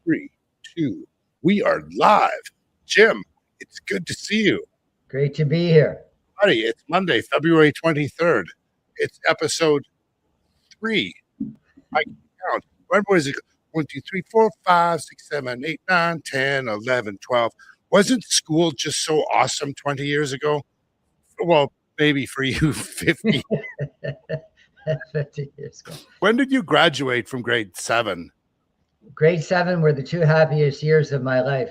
Three, two, we are live. Jim, it's good to see you. Great to be here. Buddy, it's Monday, February 23rd. It's episode 3. I can count. When was it? 1, 2, 3, 4, 5, 6, 7, 8, 9, 10, 11, 12. Wasn't school just so awesome 20 years ago? Well, maybe for you, 50. 50 years ago. When did you graduate from grade 7? Grade 7 were the 2 happiest years of my life.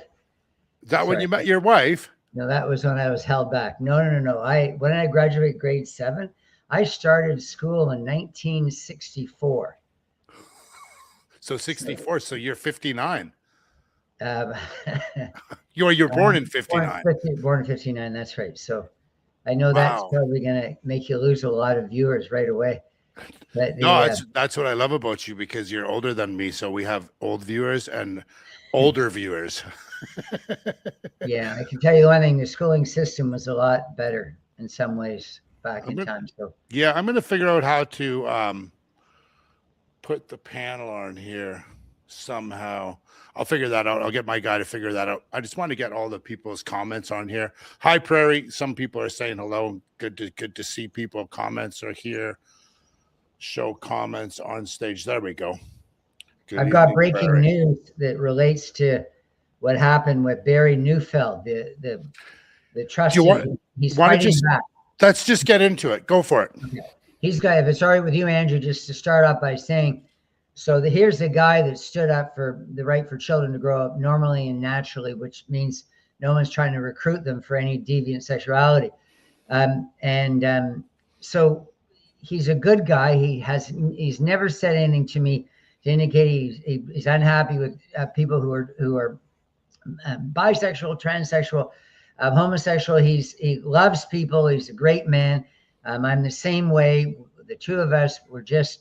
Is that when you met your wife? No, that was when I was held back. No. When I graduated grade 7, I started school in 1964. So 64, so you're 59. Um, You're born in 59. Born in 59, that's right. So I know that's probably going to make you lose a lot of viewers right away. But that's what I love about you, because you're older than me. So we have old viewers and older viewers. Yeah, I can tell you one thing: the schooling system was a lot better in some ways back in time. So yeah, I'm going to figure out how to put the panel on here somehow. I'll figure that out. I'll get my guy to figure that out. I just want to get all the people's comments on here. Hi, Prairie. Some people are saying hello. Good to see people. Comments are here. Show comments on stage. There we go. I've got breaking news that relates to what happened with Barry Neufeld, the trustee. He's fighting back. Let's just get into it. Go for it. Okay. If it's all right with you, Andrew, just to start off by saying, here's the guy that stood up for the right for children to grow up normally and naturally, which means no one's trying to recruit them for any deviant sexuality. So he's a good guy. He's never said anything to me to indicate he's unhappy with people who are bisexual, transsexual, homosexual. He loves people. He's a great man. I'm the same way. The two of us were just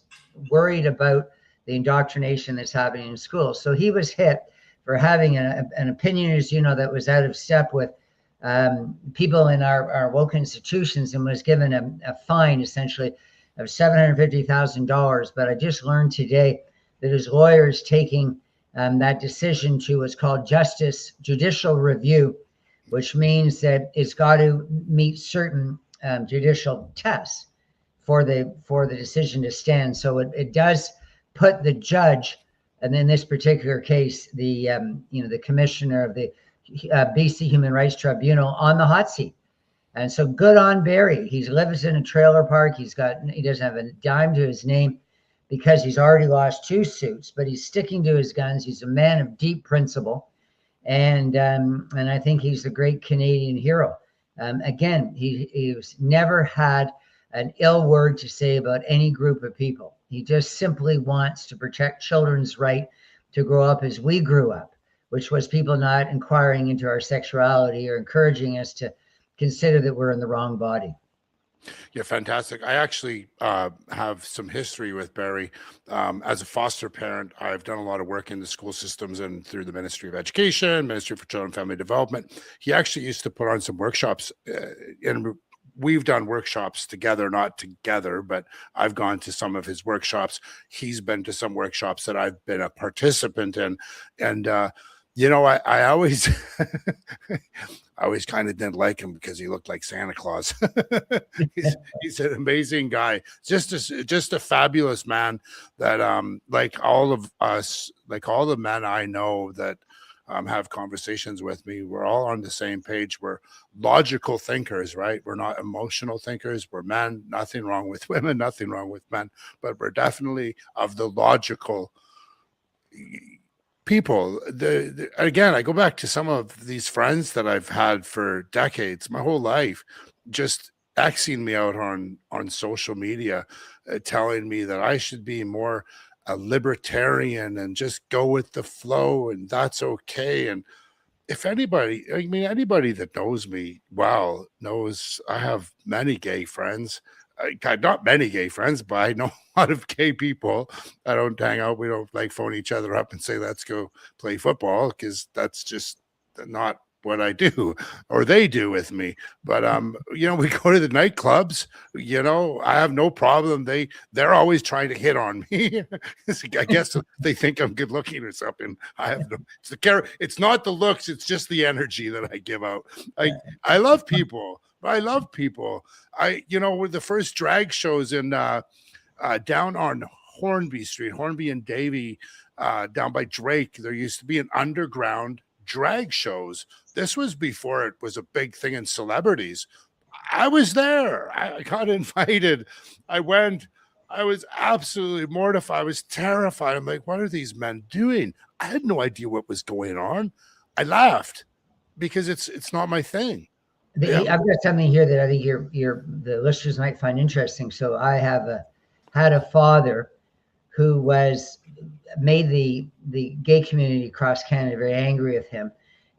worried about the indoctrination that's happening in school. So he was hit for having an opinion, as you know, that was out of step with people in our woke institutions, and was given a fine essentially of $750,000. But I just learned today that his lawyer is taking that decision to what's called judicial review, which means that it's got to meet certain judicial tests for the decision to stand. So it does put the judge, and in this particular case, the commissioner of the BC Human Rights Tribunal, on the hot seat. And so good on Barry. He lives in a trailer park. He doesn't have a dime to his name, because he's already lost 2 suits, but he's sticking to his guns. He's a man of deep principle, and I think he's a great Canadian hero. Again, he's never had an ill word to say about any group of people. He just simply wants to protect children's right to grow up as we grew up, which was people not inquiring into our sexuality or encouraging us to consider that we're in the wrong body. Yeah, fantastic. I actually have some history with Barry. As a foster parent, I've done a lot of work in the school systems and through the Ministry of Education, Ministry for Children and Family Development. He actually used to put on some workshops, and we've done workshops together, not together, but I've gone to some of his workshops. He's been to some workshops that I've been a participant in. And, I always, I always kind of didn't like him because he looked like Santa Claus. he's an amazing guy, just a fabulous man that, like all of us, like all the men I know that have conversations with me, we're all on the same page. We're logical thinkers, right? We're not emotional thinkers. We're men. Nothing wrong with women, nothing wrong with men, but we're definitely of the logical people. Again, I go back to some of these friends that I've had for decades, my whole life, just Xing me out on social media, telling me that I should be more a libertarian and just go with the flow, and that's okay. And if anybody that knows me well knows I have many gay friends. Not many gay friends, but I know a lot of gay people. I don't hang out. We don't like phone each other up and say, let's go play football, because that's just not what I do, or they do with me. But you know, we go to the nightclubs. You know, I have no problem. They're always trying to hit on me. I guess they think I'm good looking or something. I have no. It's It's not the looks. It's just the energy that I give out. I love people. I love people. You know, with the first drag shows in down on Hornby Street, Hornby and Davie, down by Drake, there used to be an underground drag shows. This was before it was a big thing in celebrities. I was there. I got invited. I went. I was absolutely mortified. I was terrified. I'm like, what are these men doing? I had no idea what was going on. I laughed because it's not my thing. I've got something here that I think the listeners might find interesting. So I had a father who made the gay community across Canada very angry with him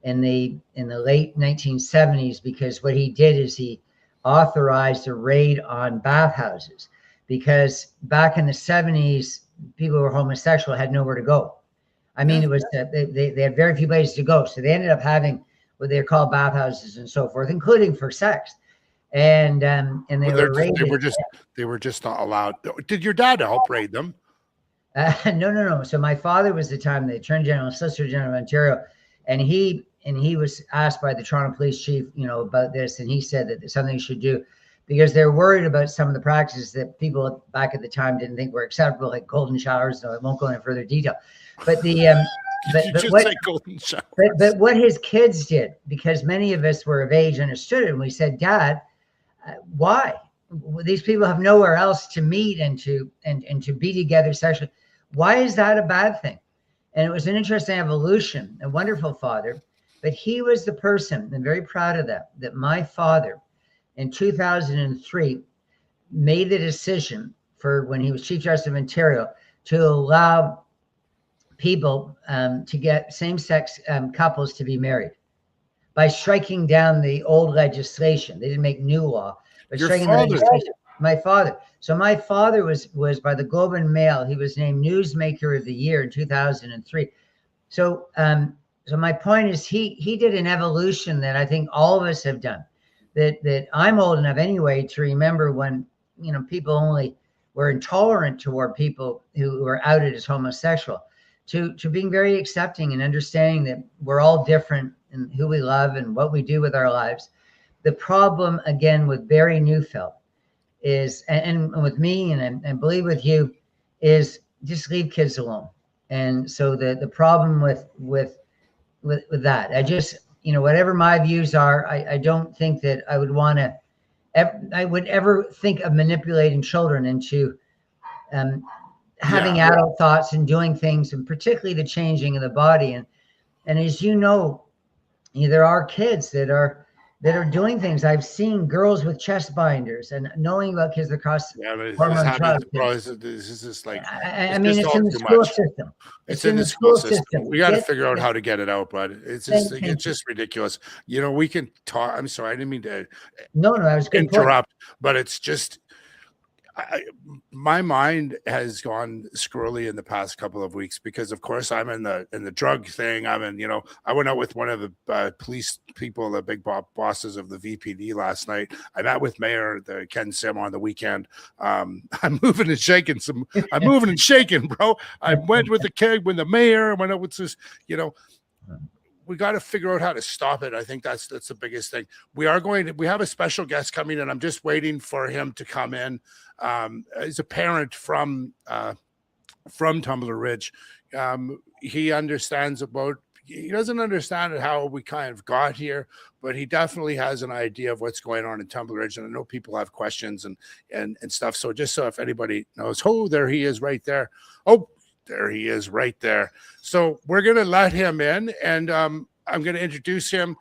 in the late 1970s, because what he did is he authorized a raid on bathhouses, because back in the 70s, people who were homosexual had nowhere to go. I mean, it was they had very few places to go, so they ended up having what they're called bathhouses and so forth, including for sex. And they were just not allowed. Did your dad help raid them? No. So my father was the time the Attorney General, Solicitor General of Ontario, and he was asked by the Toronto Police Chief, you know, about this, and he said that it's something he should do, because they're worried about some of the practices that people back at the time didn't think were acceptable, like golden showers. So I won't go into further detail. But but what his kids did, because many of us were of age, understood it, and we said, Dad, why? These people have nowhere else to meet and to be together sexually. Why is that a bad thing? And it was an interesting evolution. A wonderful father, but he was the person, and very proud of that my father in 2003 made the decision, for when he was Chief Justice of Ontario, to allow people to get same-sex couples to be married by striking down the old legislation. They didn't make new law, but striking the legislation. My father. So my father was by the Globe and Mail. He was named Newsmaker of the Year in 2003. So so my point is, he did an evolution that I think all of us have done. That I'm old enough anyway to remember when, you know, people only were intolerant toward people who were outed as homosexual, to being very accepting and understanding that we're all different in who we love and what we do with our lives. The problem, again, with Barry Neufeld is, and with me, and I believe with you, is just leave kids alone. And so the problem with that, I just, you know, whatever my views are, I don't think that I would want to, I would ever think of manipulating children into having adult thoughts and doing things, and particularly the changing of the body. And as you know, there are kids that are doing things. I've seen girls with chest binders, and knowing about kids across hormone drugs. This is just like, I mean, it's in the school system. It's in the school system. We got to figure out how to get it out, bud. It's just ridiculous. You know, we can talk. I'm sorry, I didn't mean to. No, I was good interrupt, but it's just. My mind has gone squirrely in the past couple of weeks, because of course I'm in the drug thing. You know, I went out with one of the police people, the big bosses of the VPD last night. I met with Mayor Ken Sim on the weekend. I'm moving and shaking, bro. I went with the kid, with the mayor. I went out with this, you know. We got to figure out how to stop it. I think that's the biggest thing. We have a special guest coming, and I'm just waiting for him to come in. He's a parent from Tumbler Ridge. He doesn't understand how we kind of got here, but he definitely has an idea of what's going on in Tumbler Ridge. And I know people have questions and stuff. So just so if anybody knows, there he is right there. Oh, there he is right there. So we're going to let him in, and I'm going to introduce him.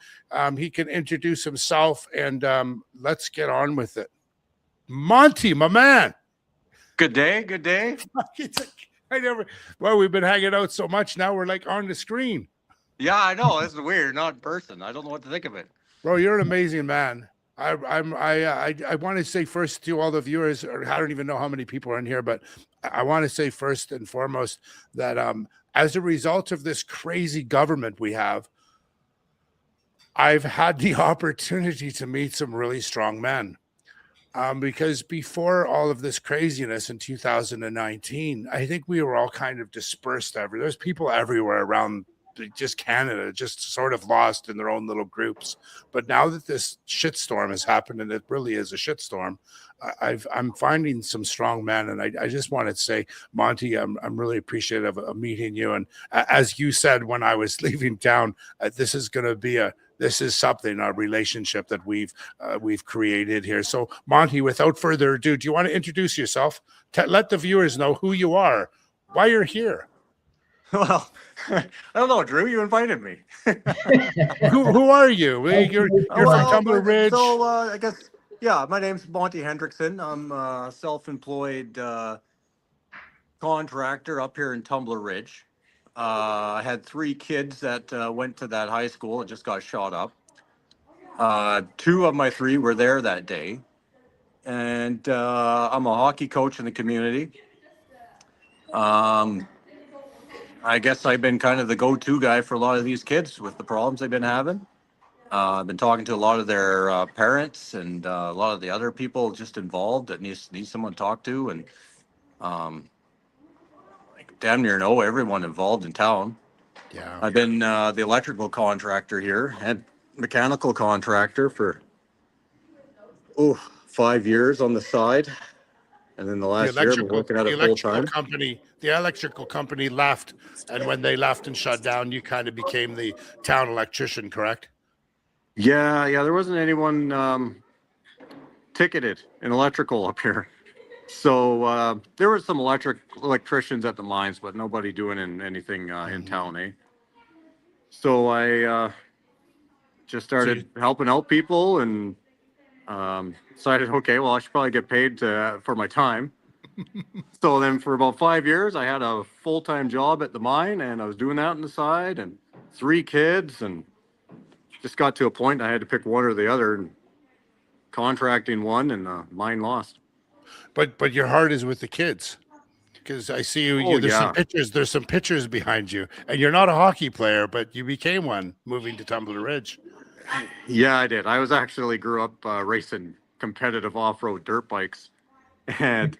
He can introduce himself, and let's get on with it. Monty, my man. Good day. Good day. We've been hanging out so much now, we're like on the screen. Yeah, I know. This is weird. Not in person. I don't know what to think of it. Bro, you're an amazing man. I want to say first to all the viewers, or I don't even know how many people are in here, but I want to say first and foremost that as a result of this crazy government we have, I've had the opportunity to meet some really strong men. Because before all of this craziness in 2019, I think we were all kind of dispersed everywhere. There's people everywhere around just Canada, just sort of lost in their own little groups. But now that this shitstorm has happened, and it really is a shitstorm, I'm finding some strong men, and I just wanted to say, Monty, I'm really appreciative of meeting you. And as you said when I was leaving town, this is going to be a relationship that we've created here. So, Monty, without further ado, do you want to introduce yourself? Let the viewers know who you are, why you're here. Well, I don't know, Drew. You invited me. Who are you? You're from Tumbler Ridge. So I guess, yeah. My name's Monty Hendrickson. I'm a self-employed contractor up here in Tumbler Ridge. I had 3 kids that went to that high school and just got shot up. 2 of my 3 were there that day, and I'm a hockey coach in the community. I guess I've been kind of the go-to guy for a lot of these kids with the problems they've been having. I've been talking to a lot of their parents and a lot of the other people just involved that need someone to talk to, and like damn near know everyone involved in town. Yeah, I've been the electrical contractor here and mechanical contractor for 5 years on the side, and then the last year I've been working at it full time. The electrical company left, and when they left and shut down, you kind of became the town electrician, correct? Yeah. There wasn't anyone ticketed in electrical up here, so there were some electricians at the mines, but nobody doing anything in town, eh? So I just started helping out people, and decided, okay, well, I should probably get paid for my time. So then for about 5 years, I had a full-time job at the mine, and I was doing that on the side, and 3 kids, and just got to a point I had to pick one or the other, and contracting won and mine lost. But your heart is with the kids, because I see you. There's some pictures. There's some pictures behind you, and you're not a hockey player, but you became one moving to Tumbler Ridge. Yeah, I did. I grew up racing competitive off-road dirt bikes, and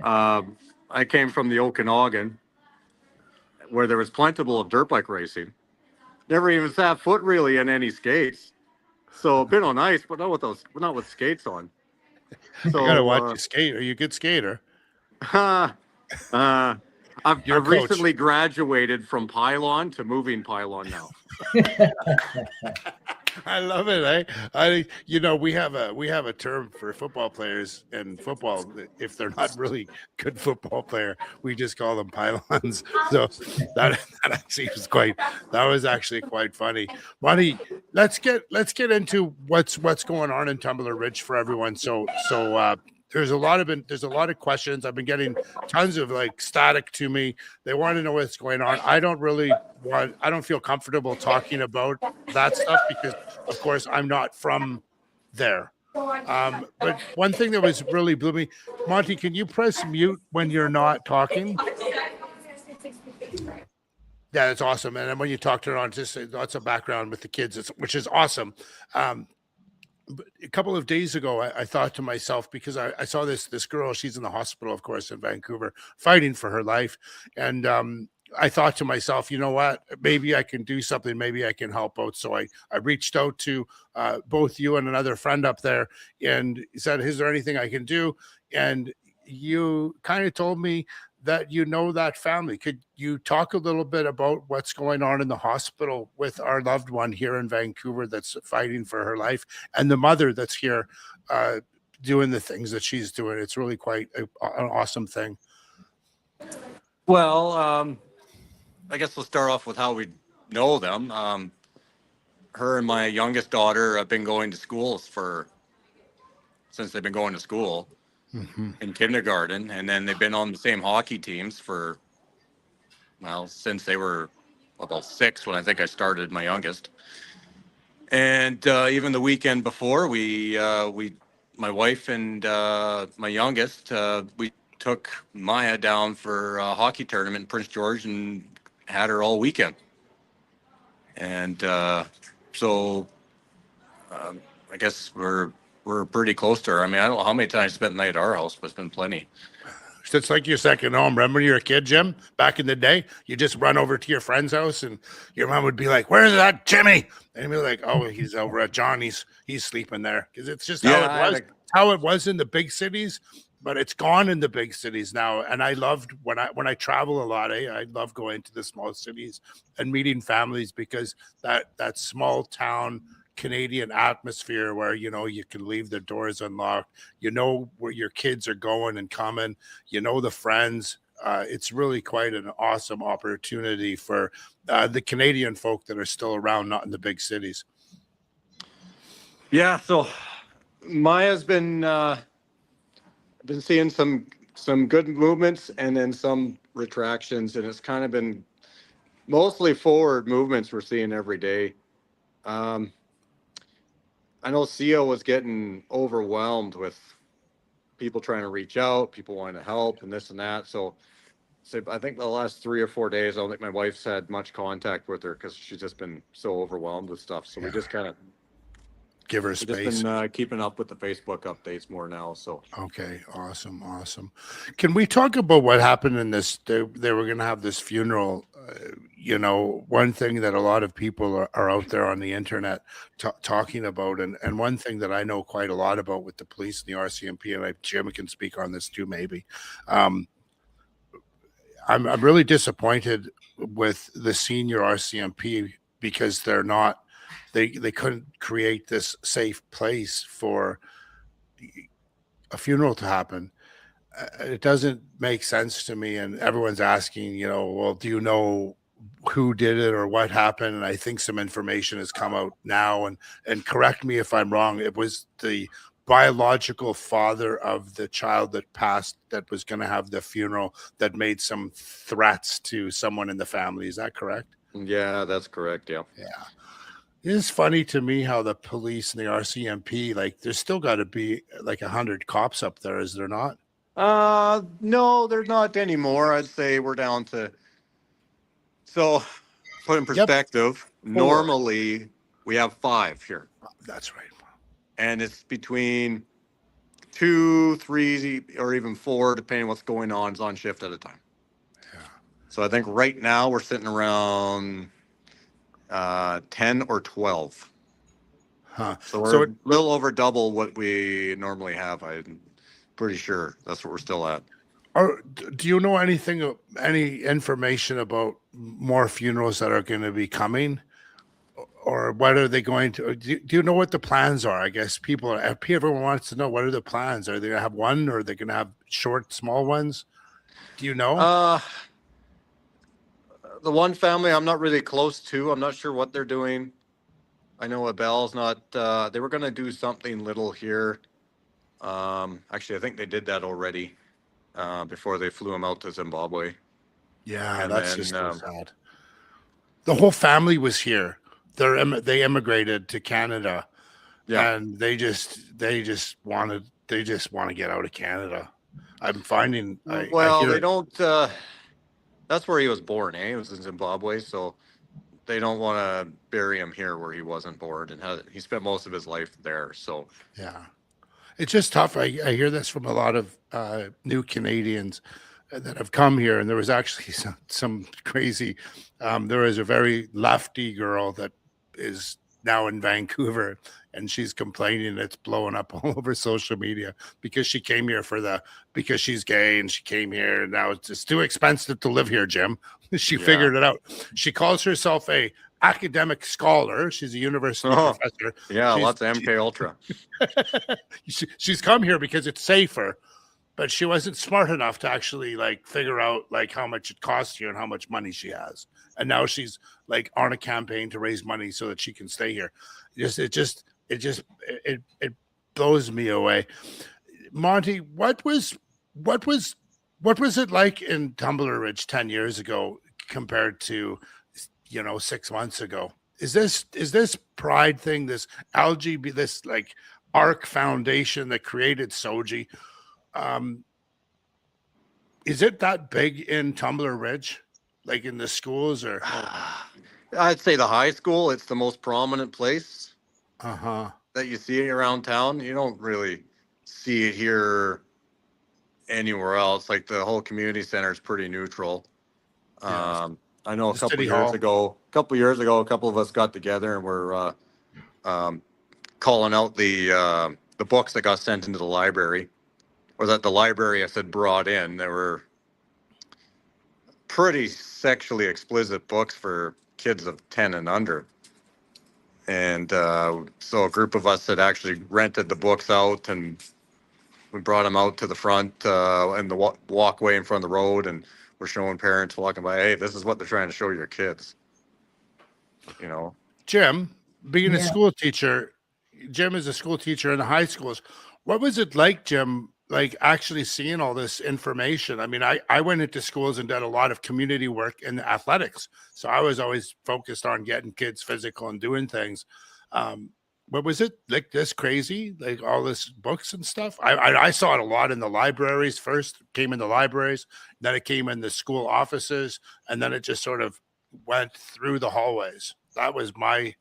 I came from the Okanagan, where there was plentiful of dirt bike racing. Never even set foot really in any skates. So been on ice, but not with skates on. So I gotta watch you skate. Are you a good skater? I've recently graduated from pylon to moving pylon now. I love it. We have a term for football players in football. If they're not really good football player, we just call them pylons. So that was actually quite funny. Monty, let's get into what's going on in Tumbler Ridge for everyone. So there's a lot of questions. I've been getting tons of static to me. They want to know what's going on. I don't feel comfortable talking about that stuff because, of course, I'm not from there. But one thing that was really blew me, Monty, can you press mute when you're not talking? Yeah, that's awesome. And then when you talk to her on, just lots of background with the kids, which is awesome. A couple of days ago, I thought to myself, because I saw this girl, she's in the hospital, of course, in Vancouver, fighting for her life. And I thought to myself, you know what, maybe I can do something, maybe I can help out. So I reached out to both you and another friend up there and said, is there anything I can do? And you kind of told me that you know that family. Could you talk a little bit about what's going on in the hospital with our loved one here in Vancouver that's fighting for her life, and the mother that's here doing the things that she's doing? It's really quite an awesome thing. Well, I guess we'll start off with how we know them. Her and my youngest daughter have been going to school since they've been going to school. Mm-hmm. In kindergarten, and then they've been on the same hockey teams since they were about 6 when I think I started my youngest. And even the weekend before, my wife and my youngest, we took Maya down for a hockey tournament in Prince George and had her all weekend. And so I guess we're pretty close to her. I mean, I don't know how many times I spent the night at our house, but it's been plenty. It's like your second home. Remember when you were a kid, Jim? Back in the day, you just run over to your friend's house, and your mom would be like, "Where's that Jimmy?" And you'd be like, "Oh, he's over at Johnny's. He's sleeping there." Because it's just how it was. How it was in the big cities, but it's gone in the big cities now. And I loved when I travel a lot. I love going to the small cities and meeting families, because that small town Canadian atmosphere where, you know, you can leave the doors unlocked, you know where your kids are going and coming, you know, the friends. It's really quite an awesome opportunity for the Canadian folk that are still around, not in the big cities. Yeah, so Maya's been seeing some good movements and then some retractions, and it's kind of been mostly forward movements we're seeing every day. I know Sia was getting overwhelmed with people trying to reach out, people wanting to help, and this and that. So I think the last 3 or 4 days, I don't think my wife's had much contact with her because she's just been so overwhelmed with stuff. So we just kind of give her space. Just been keeping up with the Facebook updates more now. So okay, awesome. Can we talk about what happened in this? They were going to have this funeral. You know, one thing that a lot of people are out there on the internet talking about, and one thing that I know quite a lot about with the police and the RCMP, and Jim can speak on this too, maybe. I'm really disappointed with the senior RCMP because they're not. They couldn't create this safe place for a funeral to happen. It doesn't make sense to me. And everyone's asking, you know, well, do you know who did it or what happened? And I think some information has come out now. And correct me if I'm wrong. It was the biological father of the child that passed that was going to have the funeral that made some threats to someone in the family. Is that correct? Yeah, that's correct. Yeah. It's funny to me how the police and the RCMP, like, there's still got to be like 100 cops up there, is there not? No, there's not anymore. I'd say we're down to. So, put in perspective, normally we have 5 here. That's right. And it's between 2, 3, or even 4, depending what's going on, is on shift at a time. Yeah. So I think right now we're sitting around 10 or 12. So we're a little over double what we normally have. I'm pretty sure that's what we're still at. Do you know any information about more funerals that are going to be coming, or what are they going to? Do you know what the plans are? I guess everyone wants to know, what are the plans? Are they going to have one, or are they going to have short, small ones? Do you know? The one family I'm not really close to. I'm not sure what they're doing. I know Abel's not. They were going to do something little here. Actually, I think they did that already before they flew him out to Zimbabwe. Yeah, and that's just so sad. The whole family was here. They immigrated to Canada, and they just want to get out of Canada. I'm finding. They don't. That's where he was born. He was in Zimbabwe, so they don't want to bury him here where he wasn't born, and he spent most of his life there. So yeah, it's just tough. I hear this from a lot of new Canadians that have come here, and there was actually some crazy. There was a very lefty girl that is now in Vancouver, and she's complaining it's blowing up all over social media because she came here because she's gay, and she came here, and now it's too expensive to live here, Jim. She figured it out. She calls herself a academic scholar. She's a university professor. Yeah, lots of MK Ultra. She's come here because it's safer, but she wasn't smart enough to actually figure out how much it costs here and how much money she has. And now she's on a campaign to raise money so that she can stay here. It blows me away. Monty, what was it like in Tumbler Ridge 10 years ago compared to 6 months ago? Is this pride thing, this LGBT, this ARC Foundation that created Soji? Is it that big in Tumbler Ridge, in the schools? Or I'd say the high school, it's the most prominent place. Uh-huh. that you see around town. You don't really see it here anywhere else. Like the whole community center is pretty neutral. Yeah. I know a The couple city years hall. ago, a couple of us got together and we're um, calling out the books that got sent into the library, or that the library had brought in. They were pretty sexually explicit books for kids of 10 and under. And so a group of us had actually rented the books out, and we brought them out to the front and the walkway in front of the road, and we're showing parents walking by, hey, this is what they're trying to show your kids. You know, Jim, being a Yeah. school teacher, Jim is a school teacher in the high schools. What was it like, Jim, like actually seeing all this information? I mean, I went into schools and did a lot of community work in athletics. So I was always focused on getting kids physical and doing things. Um, but was it like this crazy, like all this books and stuff? I saw it a lot in the libraries. First came in the libraries, then it came in the school offices, and then it just sort of went through the hallways. That was my.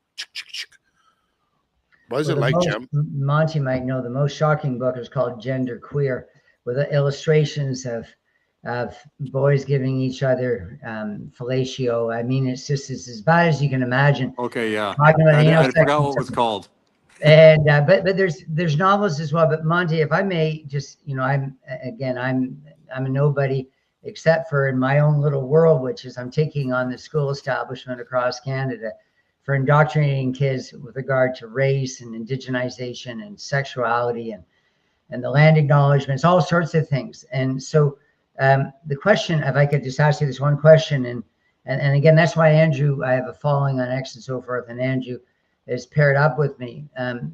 What is Well, it like, Jim? Monty might know the most shocking book is called Gender Queer, with the illustrations of boys giving each other fellatio. I mean, it's as bad as you can imagine. okay, yeah. Talking about anal I sex forgot and what it was stuff. called. And but there's novels as well. But Monty, if I may, just I'm a nobody except for in my own little world, which is I'm taking on the school establishment across Canada for indoctrinating kids with regard to race and indigenization and sexuality and the land acknowledgements, all sorts of things. And so the question, if I could just ask you this one question, and again, that's why Andrew, I have a following on X and so forth, and Andrew is paired up with me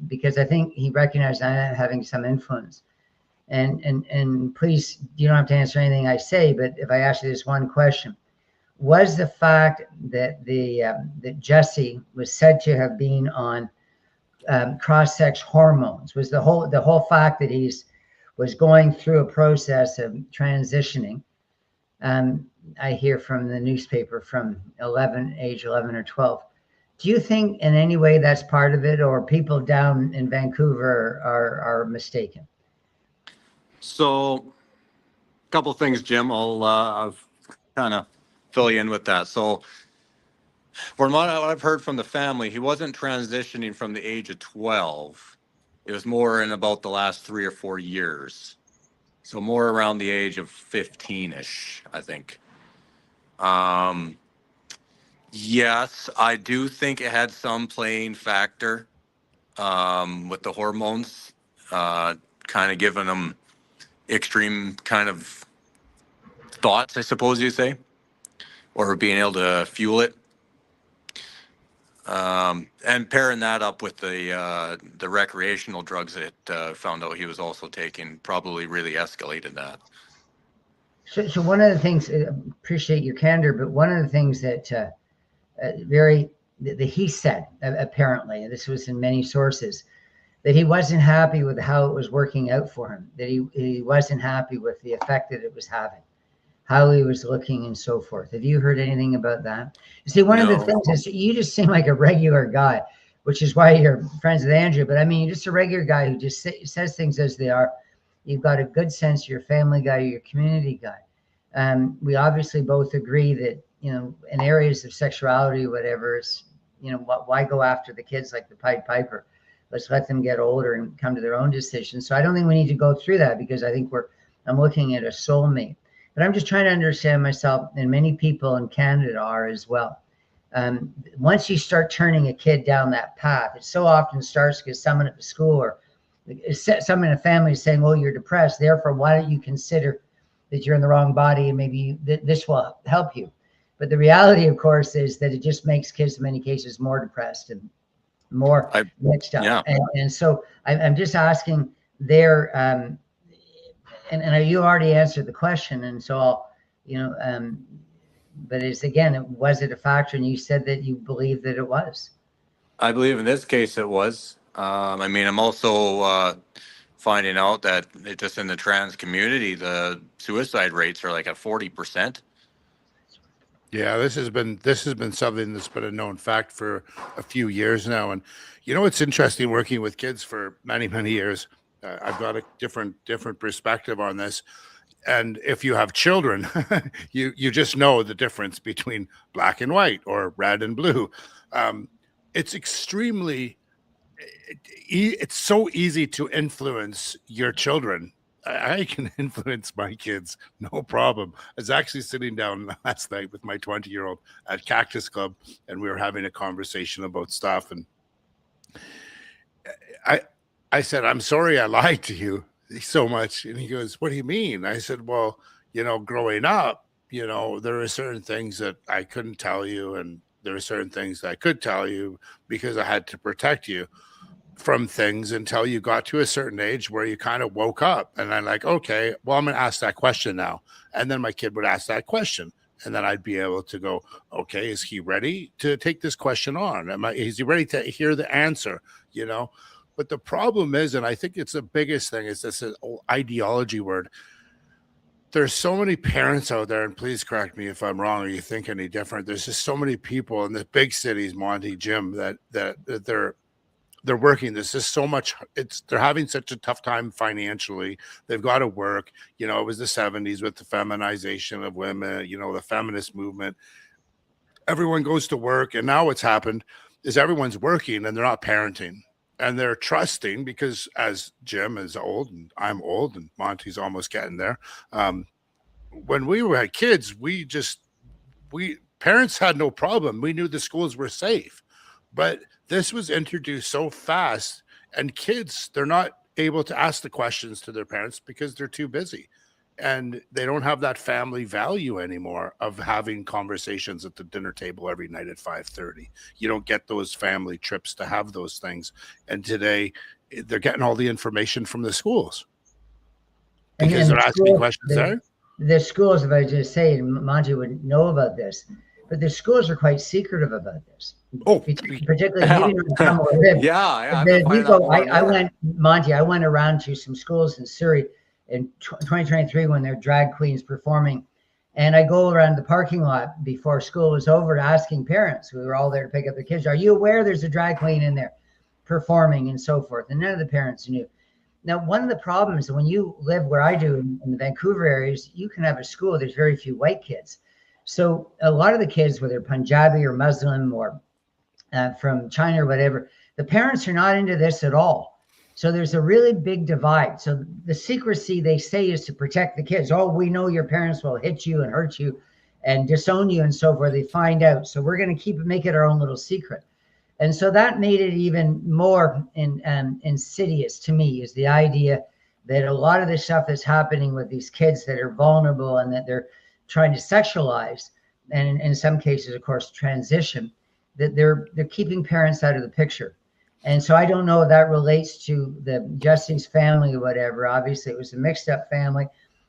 because I think he recognized I'm having some influence. And please, you don't have to answer anything I say, but if I ask you this one question, was the fact that that Jesse was said to have been on cross-sex hormones, was the whole fact that was going through a process of transitioning. I hear from the newspaper from age 11 or 12. Do you think in any way that's part of it, or people down in Vancouver are mistaken? So, a couple of things, Jim. I'll kind of fill you in with that. So, from what I've heard from the family, he wasn't transitioning from the age of 12. It was more in about the last 3 or 4 years. So more around the age of 15-ish, I think. Yes, I do think it had some playing factor with the hormones, kind of giving them extreme kind of thoughts, I suppose you say, or being able to fuel it. And pairing that up with the recreational drugs that found out he was also taking probably really escalated that. So one of the things, appreciate your candor, but one of the things that that he said, apparently, and this was in many sources, that he wasn't happy with how it was working out for him, that he wasn't happy with the effect that it was having, how he was looking and so forth. Have you heard anything about that? You see, one of the things is you just seem like a regular guy, which is why you're friends with Andrew. But I mean, you're just a regular guy who just says things as they are. You've got a good sense. You're a family guy. You're a community guy. We obviously both agree that, in areas of sexuality, whatever, it's, why go after the kids like the Pied Piper? Let's let them get older and come to their own decisions. So I don't think we need to go through that, because I think I'm looking at a soulmate. But I'm just trying to understand myself, and many people in Canada are as well. Once you start turning a kid down that path, it so often starts because someone at the school or someone in a family is saying, well, you're depressed, therefore, why don't you consider that you're in the wrong body, and maybe this will help you. But the reality, of course, is that it just makes kids in many cases more depressed and more mixed up. Yeah. And so I'm just asking there, and you already answered the question, and so I'll, but was it a factor? And you said that you believe that it was. I believe in this case it was. I mean, I'm also finding out that just in the trans community, the suicide rates are like at 40%. Yeah, this has been something that's been a known fact for a few years now. And you know, it's interesting working with kids for many, many years. I've got a different perspective on this. And if you have children, you just know the difference between black and white or red and blue. It's extremely it's so easy to influence your children. I can influence my kids, no problem. I was actually sitting down last night with my 20-year-old at Cactus Club, and we were having a conversation about stuff. And I, I said, "I'm sorry I lied to you so much." And he goes, "What do you mean?" I said, "Well, growing up, there are certain things that I couldn't tell you, and there are certain things that I could tell you because I had to protect you from things until you got to a certain age where you kind of woke up." And I'm like, "Okay, well, I'm going to ask that question now." And then my kid would ask that question. And then I'd be able to go, "Okay, is he ready to take this question on? Is he ready to hear the answer?" But the problem is, and I think it's the biggest thing, is this ideology word. There's so many parents out there, and please correct me if I'm wrong or you think any different. There's just so many people in the big cities, Monty, Jim, that they're working. There's just so much. They're having such a tough time financially. They've got to work. It was the 70s with the feminization of women, the feminist movement. Everyone goes to work. And now what's happened is everyone's working and they're not parenting. And they're trusting because as Jim is old and I'm old and Monty's almost getting there. When we had kids, parents had no problem. We knew the schools were safe, but this was introduced so fast, and kids, they're not able to ask the questions to their parents because they're too busy. And they don't have that family value anymore of having conversations at the dinner table every night at 5:30. You don't get those family trips to have those things. And today they're getting all the information from the schools because they're asking questions there. The schools, if I just say, and Monty would know about this, but the schools are quite secretive about this. Oh, particularly Tumbler Ridge. I went around to some schools in Surrey in 2023 when they're drag queens performing, and I go around the parking lot before school was over asking parents who were all there to pick up the kids, "Are you aware there's a drag queen in there performing?" and so forth. And none of the parents knew. Now, one of the problems when you live where I do in the Vancouver areas, you can have a school, there's very few white kids. So a lot of the kids, whether Punjabi or Muslim or from China or whatever, the parents are not into this at all. So there's a really big divide. So the secrecy, they say, is to protect the kids. "Oh, we know your parents will hit you and hurt you and disown you and so forth." They find out. So we're going to make it our own little secret. And so that made it even more insidious to me, is the idea that a lot of the stuff that's happening with these kids that are vulnerable and that they're trying to sexualize, and in some cases, of course, transition, that they're keeping parents out of the picture. And so I don't know if that relates to the Justine's family or whatever. Obviously, it was a mixed up family.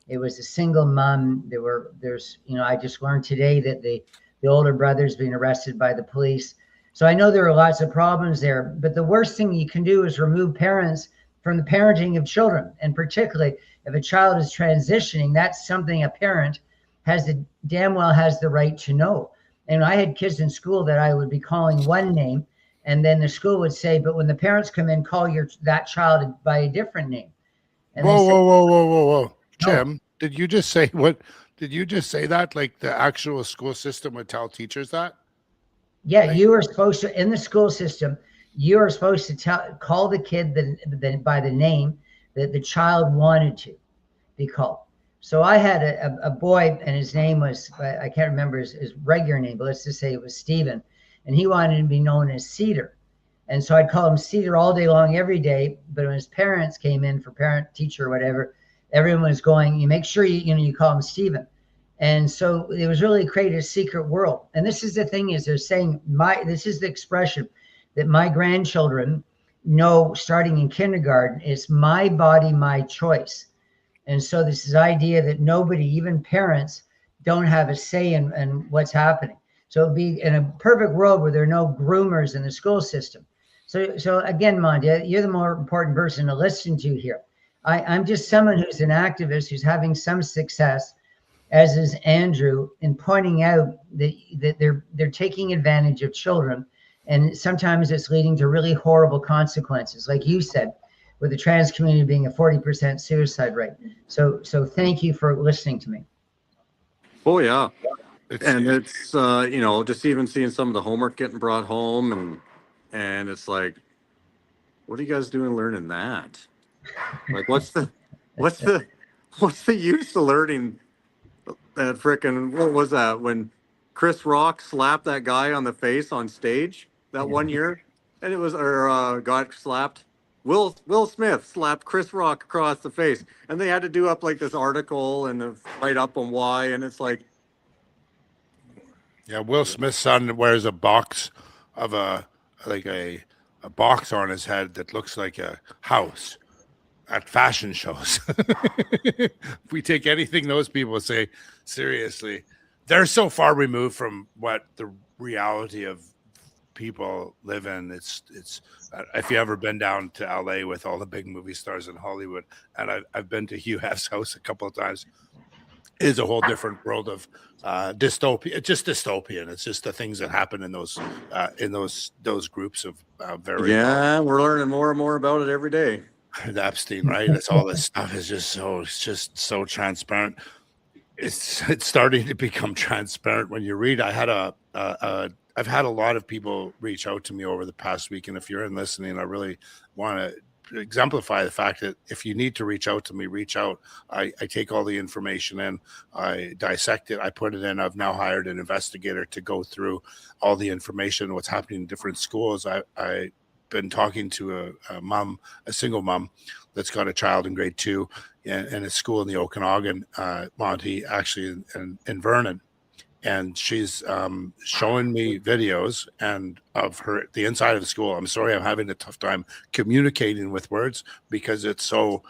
It was a single mom. I just learned today that the older brother's being arrested by the police. So I know there are lots of problems there, but the worst thing you can do is remove parents from the parenting of children. And particularly if a child is transitioning, that's something a parent damn well has the right to know. And I had kids in school that I would be calling one name, and then the school would say, "But when the parents come in, call that child by a different name." And whoa. Jim, did you just say what? Did you just say that? Like the actual school system would tell teachers that? Yeah, you were supposed to, in the school system, you are supposed to call the kid by the name that the child wanted to be called. So I had a boy, and his name was, I can't remember his regular name, but let's just say it was Stephen. And he wanted to be known as Cedar. And so I'd call him Cedar all day long, every day. But when his parents came in for parent, teacher, or whatever, everyone was going, "You make sure you call him Stephen." And so it was really created a secret world. And this is the thing, is they're saying, this is the expression that my grandchildren know starting in kindergarten, is "my body, my choice." And so this is idea that nobody, even parents, don't have a say in what's happening. So it'd be in a perfect world where there are no groomers in the school system. So again, Monty, you're the more important person to listen to here. I'm just someone who's an activist who's having some success. as is Andrew, in pointing out that they're taking advantage of children, and sometimes it's leading to really horrible consequences, like you said, with the trans community being a 40% suicide rate. So thank you for listening to me. Oh yeah. It's, And it's you know, just even seeing some of the homework getting brought home, and it's like, what are you guys doing learning that? Like, what's the use of learning that frickin', what was that when Chris Rock slapped that guy on the face on stage that one year, and it was got slapped. Will Smith slapped Chris Rock across the face, and they had to do up like this article and write up on why, and it's like, yeah, Will Smith's son wears a box of a box on his head that looks like a house at fashion shows. If we take anything those people say seriously, they're so far removed from what the reality of people live in. It's if you ever been down to LA with all the big movie stars in Hollywood, and I've been to Hugh Hef's house a couple of times, is a whole different world of dystopia. It's just dystopian. It's just the things that happen in those groups of very yeah, we're learning more and more about it every day. Epstein, right? It's all this stuff is just so transparent. It's starting to become transparent when you read. I've had a lot of people reach out to me over the past week, and if you're in listening, I really want to exemplify the fact that if you need to reach out to me, reach out. I take all the information in, I dissect it, I put it in. I've now hired an investigator to go through all the information, what's happening in different schools. I've been talking to a single mom that's got a child in grade 2 in a school in the Okanagan, Monty, actually in Vernon. And she's showing me videos and of the inside of the school. I'm sorry, I'm having a tough time communicating with words because it's so,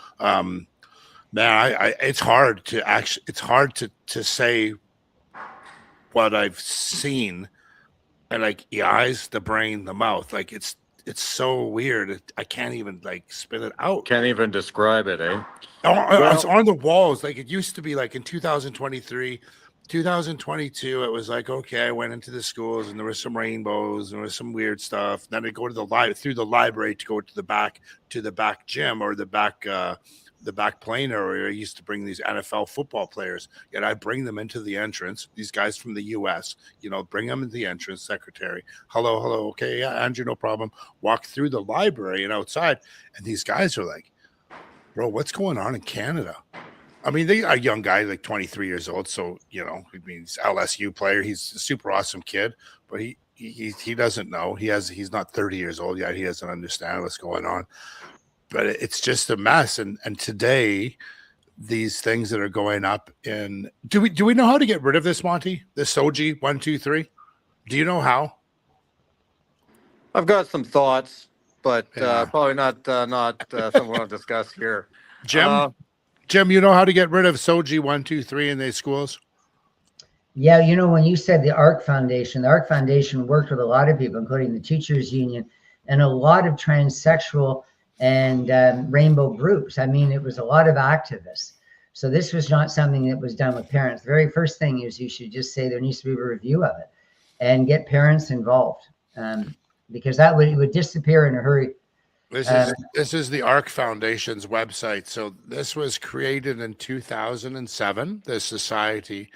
it's hard to say what I've seen, and like the eyes, the brain, the mouth, like it's so weird. I can't even like spit it out. Can't even describe it, eh? It's on the walls. Like it used to be like in 2023. 2022, it was like, okay, I went into the schools and there were some rainbows and there was some weird stuff. Then I go to through the library to go to the back gym or the back plane area. I used to bring these NFL football players, yet I bring them into the entrance. These guys from the US, bring them into the entrance, secretary. Hello. Okay. Yeah, Andrew, no problem. Walk through the library and outside. And these guys are like, bro, what's going on in Canada? I mean, they are a young guy, like 23 years old. So, he's LSU player. He's a super awesome kid, but he doesn't know. He's not 30 years old yet. He doesn't understand what's going on, but it's just a mess. And today, these things that are going up do we know how to get rid of this, Monty? This SOGI 123? Do you know how? I've got some thoughts, but Yeah. probably not something we'll discuss here. Jim, you know how to get rid of SOGI 123 in these schools? Yeah, when you said the ARC Foundation worked with a lot of people, including the teachers union and a lot of transsexual and rainbow groups. I mean, it was a lot of activists. So this was not something that was done with parents. The very first thing is you should just say there needs to be a review of it and get parents involved, because it would disappear in a hurry. This is the ARC Foundation's website. So this was created in 2007, the society,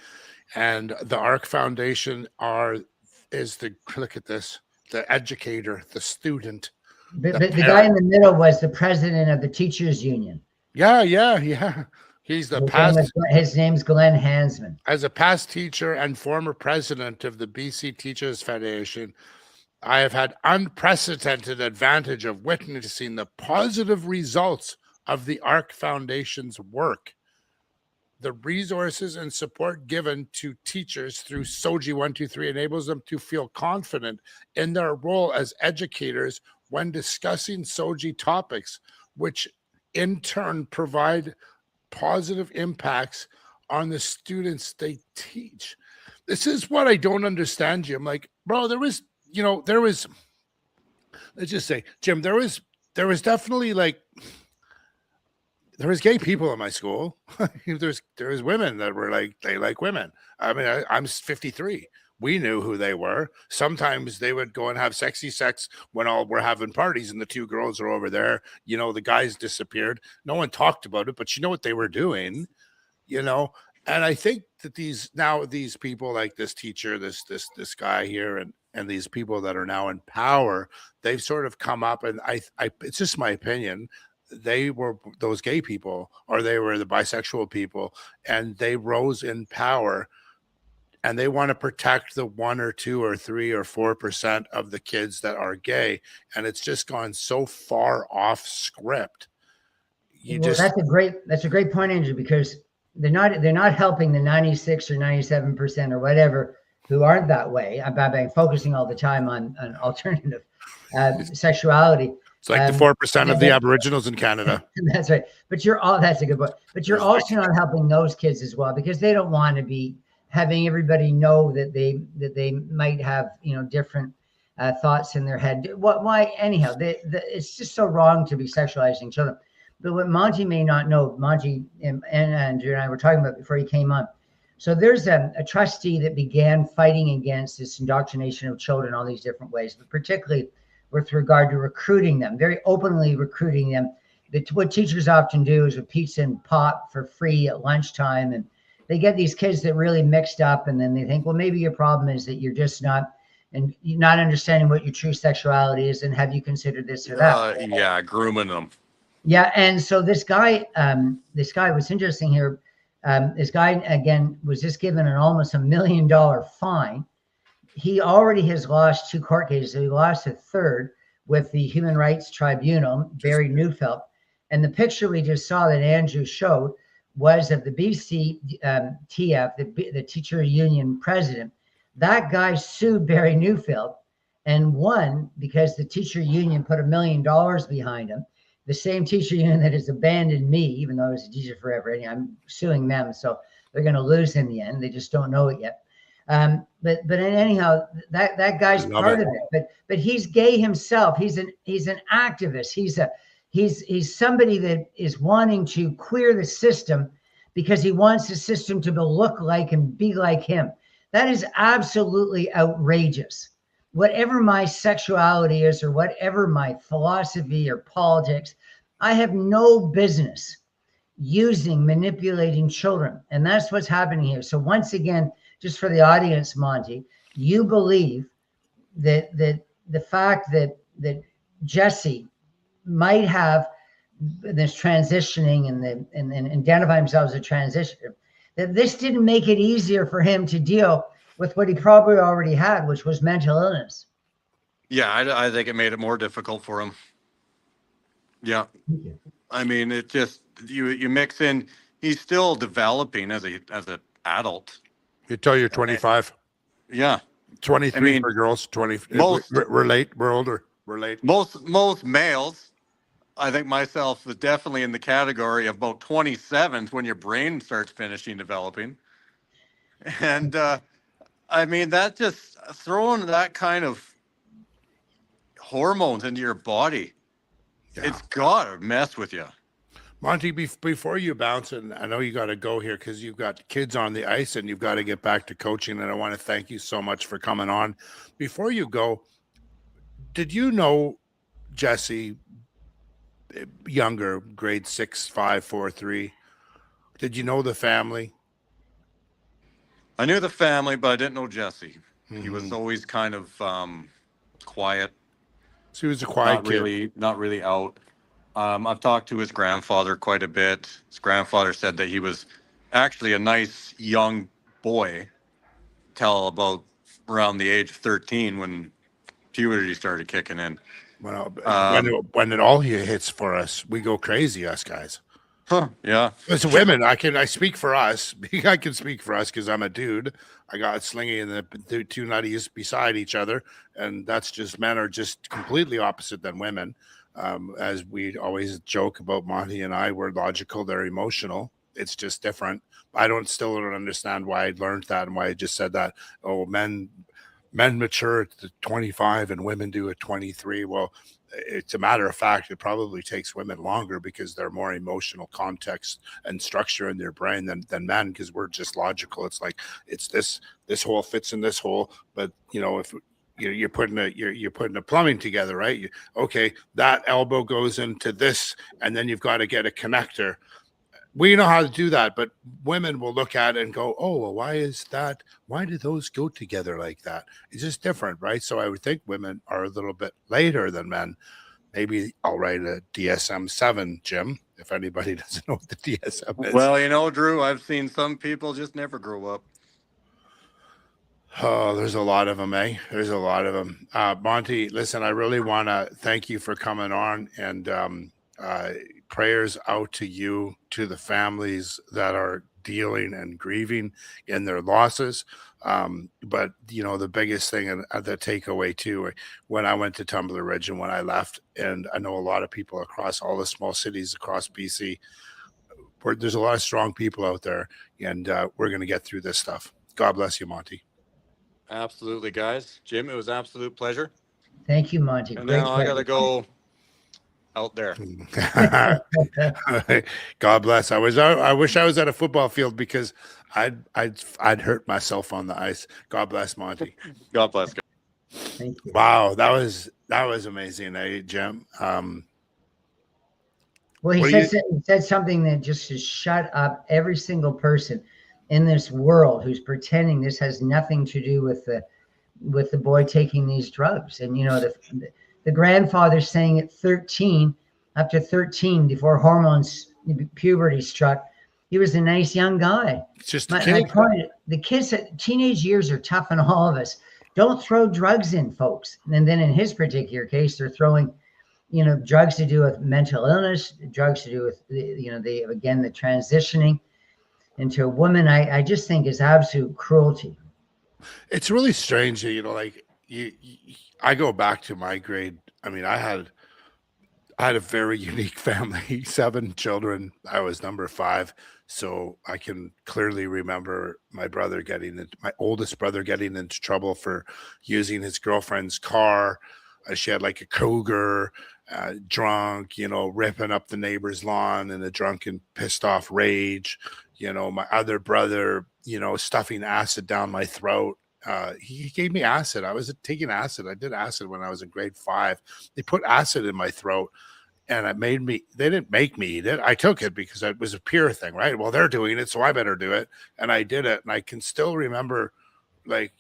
and the ARC Foundation look at this, the educator, the student. The guy in the middle was the president of the teachers union. Yeah. He's his name's Glenn Hansman. As a past teacher and former president of the BC Teachers Federation, I have had unprecedented advantage of witnessing the positive results of the ARC Foundation's work. The resources and support given to teachers through SOGI 123 enables them to feel confident in their role as educators when discussing SOGI topics, which in turn provide positive impacts on the students they teach. This is what I don't understand, Jim. Like, bro, let's just say, Jim, there was definitely like there was gay people in my school. there was women that were like, they like women. I mean, I'm 53. We knew who they were. Sometimes they would go and have sexy sex when all we're having parties and the two girls are over there. You know, the guys disappeared. No one talked about it, but you know what they were doing, you know? And I think that these people like this teacher, this guy here, and these people that are now in power, they've sort of come up, and I it's just my opinion, they were those gay people, or they were the bisexual people, and they rose in power, and they want to protect the 1 or 2 or 3 or 4% of the kids that are gay, and it's just gone so far off script. That's a great point, Andrew, because they're not helping the 96 or 97% or whatever who aren't that way. I'm focusing all the time on alternative sexuality. It's like the 4% of the Aboriginals in Canada. That's right. But that's a good point. But you're also not helping those kids as well, because they don't want to be having everybody know that they might have, you know, different thoughts in their head. Why anyhow? It's just so wrong to be sexualizing children. But what Monty may not know, Monty and Andrew and I were talking about before he came on. So there's a trustee that began fighting against this indoctrination of children all these different ways, but particularly with regard to recruiting them, very openly recruiting them. What teachers often do is a pizza and pop for free at lunchtime, and they get these kids that really mixed up, and then they think, well, maybe your problem is that you're just not understanding what your true sexuality is, and have you considered this or that? Yeah, grooming them. Yeah, and so this guy, what's interesting here, this guy again was just given an almost $1 million fine. He already has lost 2 court cases. So he lost a third with the Human Rights Tribunal, Barry Neufeld. And the picture we just saw that Andrew showed was of the BC TF, the teacher union president. That guy sued Barry Neufeld and won because the teacher union put $1 million behind him. The same teacher union that has abandoned me, even though I was a teacher forever. And I'm suing them, so they're going to lose in the end. They just don't know it yet. But anyhow, that guy's part of it. But he's gay himself. He's an activist. He's somebody that is wanting to queer the system because he wants the system to look like and be like him. That is absolutely outrageous. Whatever my sexuality is, or whatever my philosophy or politics, I have no business manipulating children. And that's what's happening here. So once again, just for the audience, Monty, you believe that the fact that Jesse might have this transitioning and identify himself as a transitioner, that this didn't make it easier for him to deal with what he probably already had, which was mental illness. Yeah, I think it made it more difficult for him. Yeah. I mean, it just, you mix in, he's still developing as an adult. You tell you're 25. Yeah. 23 for girls, 20. We're late. We're older. We're late. Most males, I think myself, is definitely in the category of about 27 when your brain starts finishing developing. And I mean, that just throwing that kind of hormones into your body, it's got to mess with you. Monty, before you bounce, and I know you got to go here because you've got kids on the ice and you've got to get back to coaching, and I want to thank you so much for coming on. Before you go, did you know Jesse, younger, grade 6, 5, 4, 3? Did you know the family? I knew the family, but I didn't know Jesse. Mm-hmm. He was always kind of quiet. So he was a quiet kid. Not really out. I've talked to his grandfather quite a bit. His grandfather said that he was actually a nice young boy till about around the age of 13 when puberty started kicking in. Well, when it all hits for us, we go crazy, us guys. Huh, yeah. As women, I speak for us. I can speak for us because I'm a dude. I got Slingy and the two nutties beside each other, and that's just, men are just completely opposite than women. As we always joke about, Monty and I, we're logical, they're emotional. It's just different. I still don't understand why I learned that and why I just said that. Oh, men men mature at 25 and women do at 23. Well, it's a matter of fact, it probably takes women longer because they're more emotional context and structure in their brain than men, because we're just logical. It's like, it's this hole fits in this hole, but if you're putting a plumbing together, right? Okay, that elbow goes into this, and then you've got to get a connector. We know how to do that, but women will look at it and go, oh, well, why is that? Why do those go together like that? It's just different, right? So I would think women are a little bit later than men. Maybe I'll write a DSM-7, Jim, if anybody doesn't know what the DSM is. Well, Drew, I've seen some people just never grow up. Oh, there's a lot of them, eh? There's a lot of them. Monty, listen, I really want to thank you for coming on, and prayers out to you, to the families that are dealing and grieving in their losses. But the biggest thing and the takeaway too, when I went to Tumbler Ridge and when I left, and I know a lot of people across all the small cities across BC, there's a lot of strong people out there, and we're going to get through this stuff. God bless you, Monty. Absolutely, guys. Jim, it was an absolute pleasure. Thank you, Monty. And Great now I got to go out there. God bless. I wish I was at a football field, because I'd hurt myself on the ice. God bless, Monty. God bless. Thank you. Wow, that was amazing, eh, Jim? Well, he said something that just to shut up every single person in this world who's pretending this has nothing to do with the boy taking these drugs. And the grandfather saying at 13, up to 13, before hormones, puberty struck, he was a nice young guy. It's just my point, the kids at teenage years are tough on all of us. Don't throw drugs in, folks. And then in his particular case, they're throwing drugs to do with mental illness, drugs to do with the transitioning into a woman. I just think is absolute cruelty. It's really strange, like I go back to my grade. I mean, I had a very unique family, 7 children. I was number 5. So I can clearly remember my oldest brother getting into trouble for using his girlfriend's car. She had like a Cougar, drunk, ripping up the neighbor's lawn in a drunken, pissed off rage. My other brother, stuffing acid down my throat. He gave me acid. I was taking acid. I did acid when I was in grade 5. They put acid in my throat, and they didn't make me eat it. I took it because it was a peer thing, right? Well, they're doing it, so I better do it. And I did it. And I can still remember, like,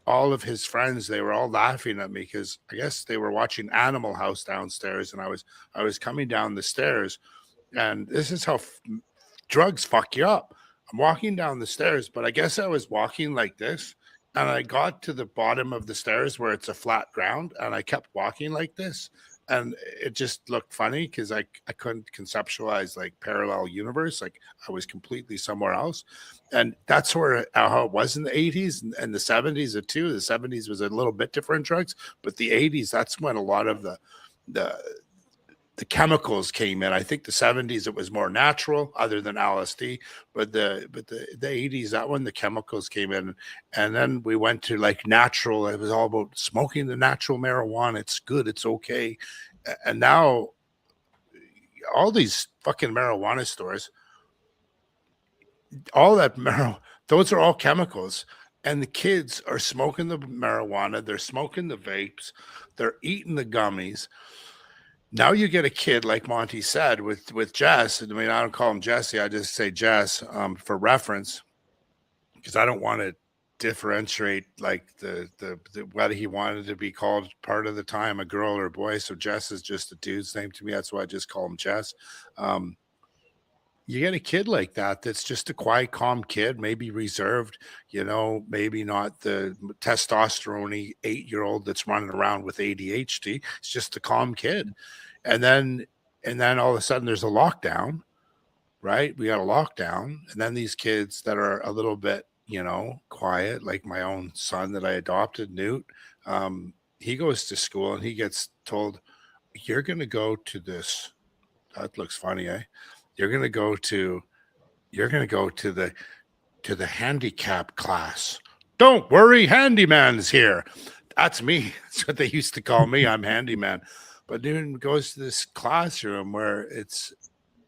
all of his friends, they were all laughing at me because I guess they were watching Animal House downstairs, and I was coming down the stairs, and this is how drugs fuck you up. I'm walking down the stairs, but I guess I was walking like this, and I got to the bottom of the stairs where it's a flat ground, and I kept walking like this, and it just looked funny because I couldn't conceptualize like parallel universe, like I was completely somewhere else. And that's how it was in the 80s and the 70s too. The 70s was a little bit different drugs, but the 80s, that's when a lot of the chemicals came in. I think the 70s it was more natural, other than LSD, but the 80s, that when the chemicals came in, and then we went to like natural. It was all about smoking the natural marijuana. It's good, it's okay. And now all these fucking marijuana stores, all that those are all chemicals, and the kids are smoking the marijuana, they're smoking the vapes, they're eating the gummies. Now you get a kid like Monty said with Jess. I mean, I don't call him Jesse, I just say Jess for reference, because I don't want to differentiate like the whether he wanted to be called part of the time a girl or a boy. So Jess is just a dude's name to me. That's why I just call him Jess. You get a kid like that that's just a quiet, calm kid, maybe reserved, maybe not the testosterone 8-year-old that's running around with ADHD. It's just a calm kid. And then all of a sudden there's a lockdown, right? We got a lockdown. And then these kids that are a little bit, quiet, like my own son that I adopted, Newt, he goes to school and he gets told, you're going to go to this. That looks funny, eh? You're going to go to the handicap class Don't worry, handyman's here. That's me. That's what they used to call me. I'm handyman. But dude goes to this classroom where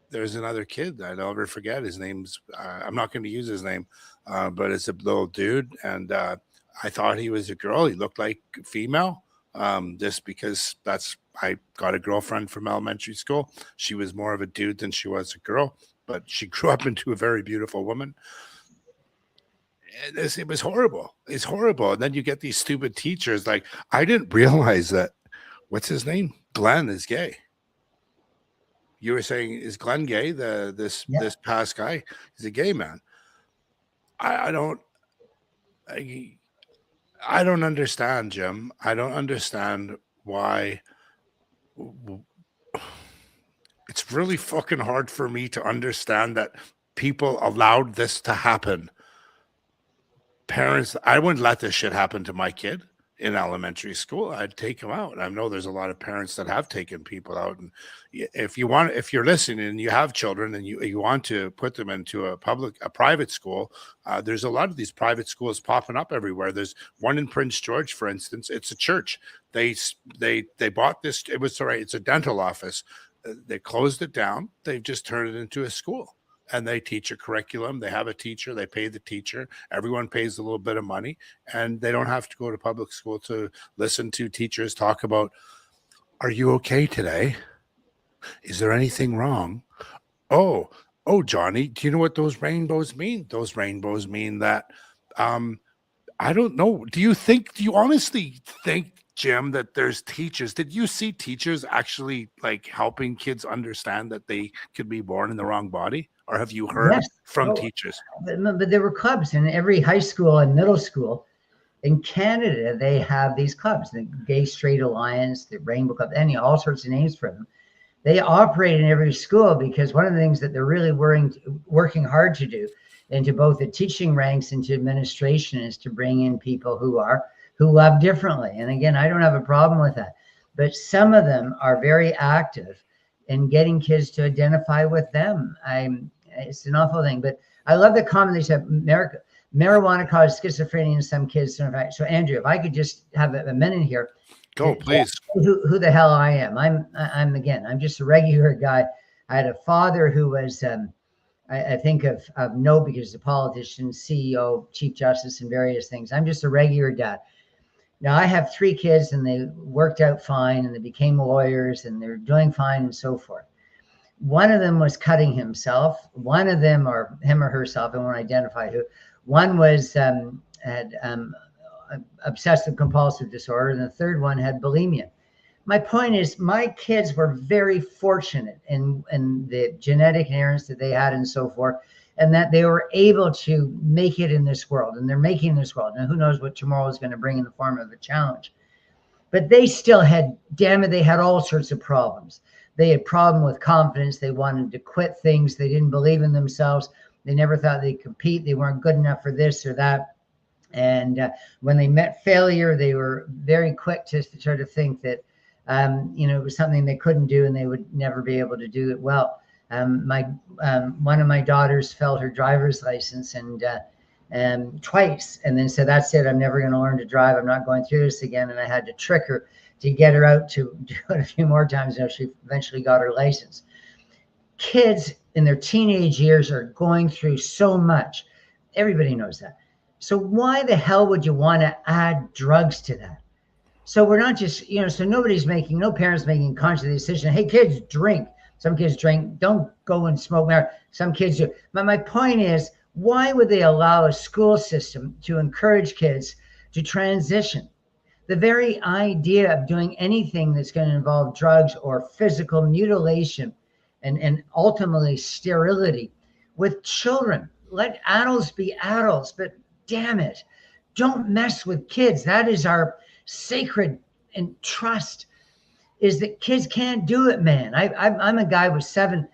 there's another kid that I'll never forget. His name's I'm not going to use his name, but it's a little dude, and I thought he was a girl. He looked like a female, just because I got a girlfriend from elementary school. She was more of a dude than she was a girl, but she grew up into a very beautiful woman. It was horrible. It's horrible. And then you get these stupid teachers. Like, I didn't realize that, what's his name? Glenn is gay. You were saying, is Glenn gay? This past guy, he's a gay man. I don't understand, Jim. I don't understand why. It's really fucking hard for me to understand that people allowed this to happen. Parents, I wouldn't let this shit happen to my kid in elementary school. I'd take him out. I know there's a lot of parents that have taken people out. And if you're listening and you have children and you want to put them into a private school, there's a lot of these private schools popping up everywhere. There's one in Prince George, for instance. It's a church. They bought this. It's a dental office. They closed it down. They've just turned it into a school. And they teach a curriculum. They have a teacher. They pay the teacher. Everyone pays a little bit of money, and they don't have to go to public school to listen to teachers talk about, are you okay today? Is there anything wrong? Oh, Johnny, do you know what those rainbows mean? Those rainbows mean that, I don't know. Do you honestly think, Jim, that there's teachers? Did you see teachers actually like helping kids understand that they could be born in the wrong body? Or have you heard from teachers? But there were clubs in every high school and middle school in Canada. They have these clubs, the Gay Straight Alliance, the Rainbow Club, all sorts of names for them. They operate in every school because one of the things that they're really working hard to do into both the teaching ranks and to administration is to bring in people who love differently. And again, I don't have a problem with that, but some of them are very active in getting kids to identify with them. It's an awful thing, but I love the comment they said, marijuana causes schizophrenia in some kids. So Andrew, if I could just have a minute here. Go, please. Who the hell I am. I'm just a regular guy. I had a father who was, I think of note because he's a politician, CEO, Chief Justice, and various things. I'm just a regular dad. Now I have 3 kids and they worked out fine and they became lawyers and they're doing fine and so forth. One of them was cutting himself. One of them, or him or herself, I won't identify who. One was had obsessive compulsive disorder, and the third one had bulimia. My point is, my kids were very fortunate in the genetic inheritance that they had and so forth, and that they were able to make it in this world, and they're making this world. Now, who knows what tomorrow is going to bring in the form of a challenge. But they still had, they had all sorts of problems. They had problem with confidence. They wanted to quit things. They didn't believe in themselves. They never thought they'd compete. They weren't good enough for this or that. And when they met failure, they were very quick to sort of think that, it was something they couldn't do and they would never be able to do it well. One of my daughters failed her driver's license and twice, and then said, that's it, I'm never going to learn to drive. I'm not going through this again. And I had to trick her to get her out to do it a few more times. She eventually got her license. Kids in their teenage years are going through so much. Everybody knows that. So why the hell would you want to add drugs to that? So we're not just, so no parents making conscious decision. Hey, kids, drink. Some kids drink. Don't go and smoke marijuana. Some kids do. But my point is, why would they allow a school system to encourage kids to transition? The very idea of doing anything that's going to involve drugs or physical mutilation and ultimately sterility with children. Let adults be adults, but damn it, don't mess with kids. That is our sacred and trust, is that kids can't do it, man. I'm a guy with 7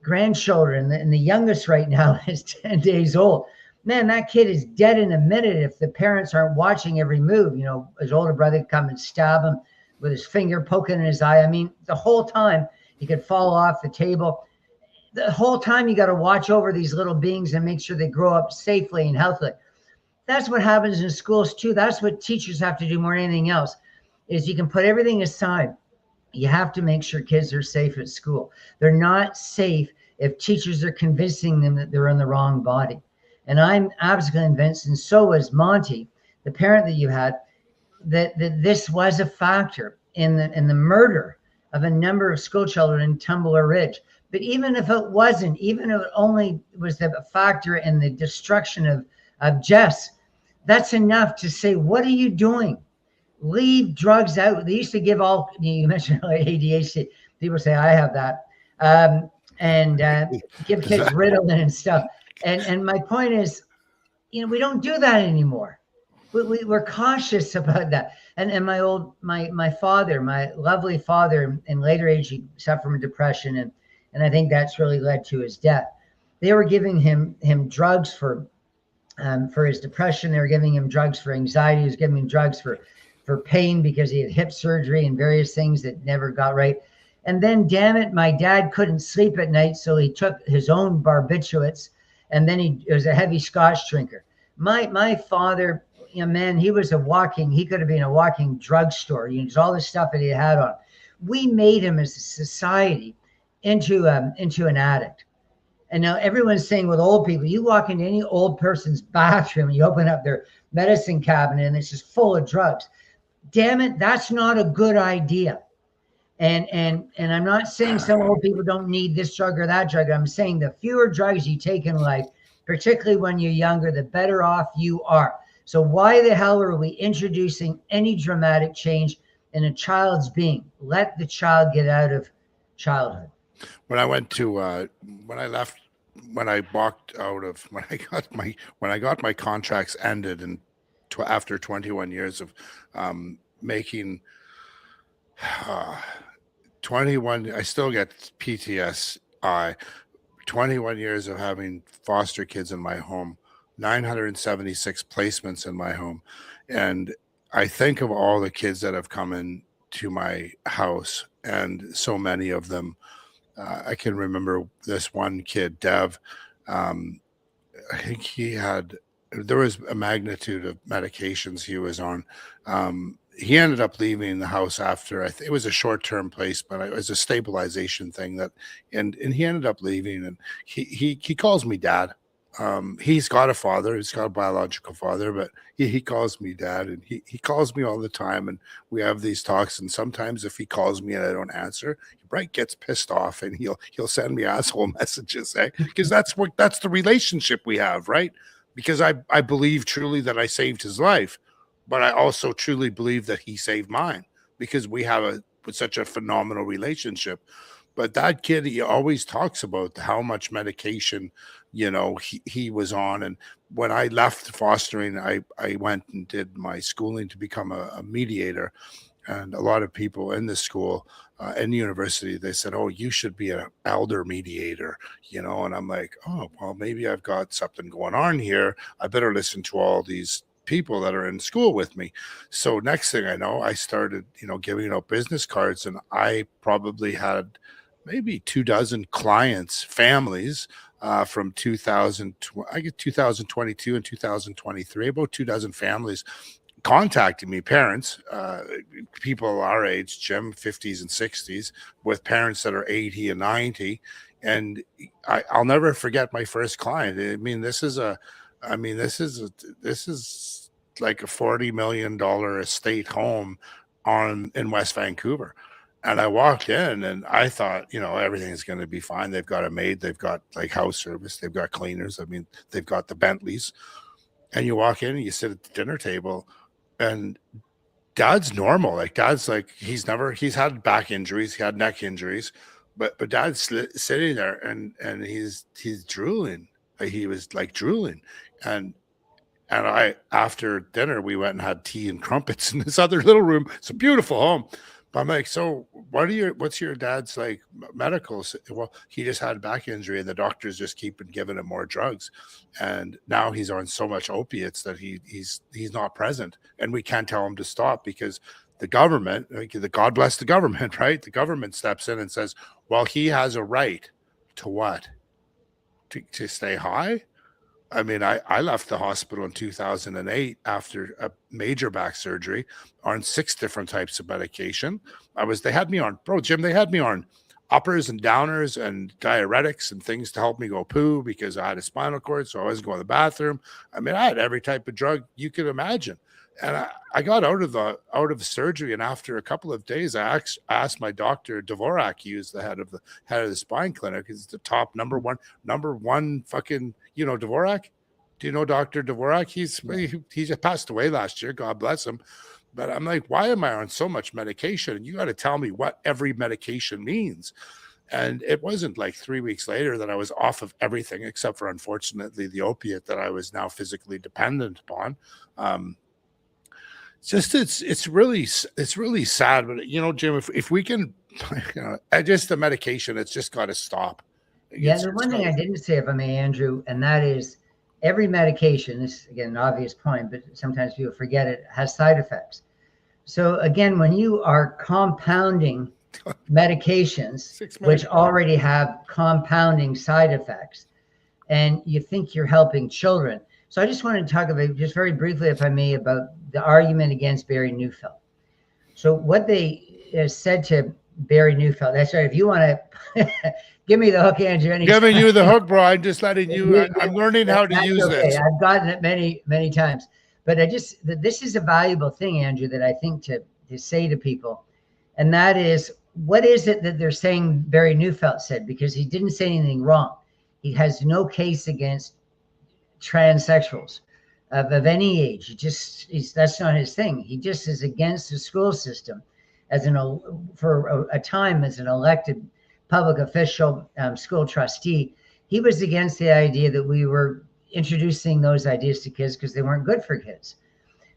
grandchildren, and the youngest right now is 10 days old. Man, that kid is dead in a minute if the parents aren't watching every move. His older brother could come and stab him with his finger poking in his eye. I mean, the whole time he could fall off the table. The whole time you got to watch over these little beings and make sure they grow up safely and healthily. That's what happens in schools too. That's what teachers have to do more than anything else, is you can put everything aside. You have to make sure kids are safe at school. They're not safe if teachers are convincing them that they're in the wrong body. And I'm absolutely convinced, and so was Monty, the parent that you had, that this was a factor in the murder of a number of school children in Tumbler Ridge. But even if it wasn't, even if it only was a factor in the destruction of Jess, that's enough to say, what are you doing? Leave drugs out. They used to give all, you mentioned ADHD. People say, I have that. And give kids Ritalin and stuff. And my point is, we don't do that anymore. We're cautious about that. And my father, my lovely father, in later age, he suffered from depression. And I think that's really led to his death. They were giving him drugs for his depression. They were giving him drugs for anxiety. He was giving him drugs for pain because he had hip surgery and various things that never got right. And then, damn it, my dad couldn't sleep at night, so he took his own barbiturates, and then he was a heavy scotch drinker. My father, man, he could have been a walking drugstore. All the stuff that he had on. We made him as a society into an addict. And now everyone's saying with old people, you walk into any old person's bathroom, you open up their medicine cabinet, and it's just full of drugs. Damn it, that's not a good idea. And I'm not saying some old people don't need this drug or that drug. I'm saying the fewer drugs you take in life, particularly when you're younger, the better off you are. So why the hell are we introducing any dramatic change in a child's being? Let the child get out of childhood. When I went to when I got my contracts ended and after 21 years of making 21, I still get PTSD. 21 years of having foster kids in my home, 976 placements in my home, and I think of all the kids that have come into my house, and so many of them. I can remember this one kid, Dev. I think there was a magnitude of medications he was on. He ended up leaving the house after, it was a short-term place, but it was a stabilization thing and he ended up leaving, and he calls me dad. He's got a father, he's got a biological father, but he calls me dad, and he calls me all the time, and we have these talks. And sometimes if he calls me and I don't answer, Bright gets pissed off, and he'll send me asshole messages, because that's the relationship we have, right? Because I believe truly that I saved his life, but I also truly believe that he saved mine, because we have such a phenomenal relationship. But that kid, he always talks about how much medication, he was on. And when I left fostering, I went and did my schooling to become a mediator. And a lot of people in the school, in the university, they said, oh, you should be an elder mediator, and I'm like, oh, well, maybe I've got something going on here. I better listen to all these people that are in school with me. So next thing I know, I started, giving out business cards, and I probably had maybe 24 clients, families, from 2022 and 2023, about 24 families contacting me, parents, people our age, Jim, 50s and 60s, with parents that are 80 and 90. And I'll never forget my first client. This is like a $40 million estate home in West Vancouver. And I walked in and I thought, everything's going to be fine. They've got a maid, they've got like house service, they've got cleaners. They've got the Bentleys. And you walk in and you sit at the dinner table, and dad's normal. Like dad's like, he's had back injuries, he had neck injuries, but dad's sitting there and he's drooling. He was like drooling. And I, after dinner, we went and had tea and crumpets in this other little room. It's a beautiful home. But I'm like, so what's your dad's like medical? Well, he just had back injury, and the doctors just keep giving him more drugs. And now he's on so much opiates that he's not present. And we can't tell him to stop, because the government, God bless the government, right? The government steps in and says, well, he has a right to what? To stay high? I mean, I left the hospital in 2008 after a major back surgery on 6 different types of medication. They had me on, bro, Jim, they had me on uppers and downers and diuretics and things to help me go poo because I had a spinal cord, so I wasn't going to the bathroom. I mean, I had every type of drug you could imagine. And I got out of the surgery, and after a couple of days, I asked my doctor, Dvorak, he was the head of the spine clinic, is the top number one fucking, you know, Dvorak. Do you know Dr. Dvorak? He just passed away last year. God bless him. But I'm like, why am I on so much medication? And you got to tell me what every medication means. And it wasn't like 3 weeks later that I was off of everything except for, unfortunately, the opiate that I was now physically dependent upon. It's really sad. But you know, Jim, if we can, you know, just the medication, it's just got to stop. Yeah, the one thing I didn't say, if I may, Andrew, and that is every medication, this is again an obvious point, but sometimes people forget it, has side effects. So again, when you are compounding medications, which already have compounding side effects, and you think you're helping children. So I just want to talk about, just very briefly, if I may, about the argument against Barry Neufeld. So what they said to Barry Neufeld, that's right, if you want to give me the hook, Andrew. Giving you the hook, bro. I'm just letting you, I'm learning how to use this. I've gotten it many, many times. But this is a valuable thing, Andrew, that I think to say to people. And that is, what is it that they're saying Barry Neufeld said? Because he didn't say anything wrong. He has no case against transsexuals of any age. That's not his thing. He just is against the school system for a time as an elected public official, school trustee. He was against the idea that we were introducing those ideas to kids because they weren't good for kids.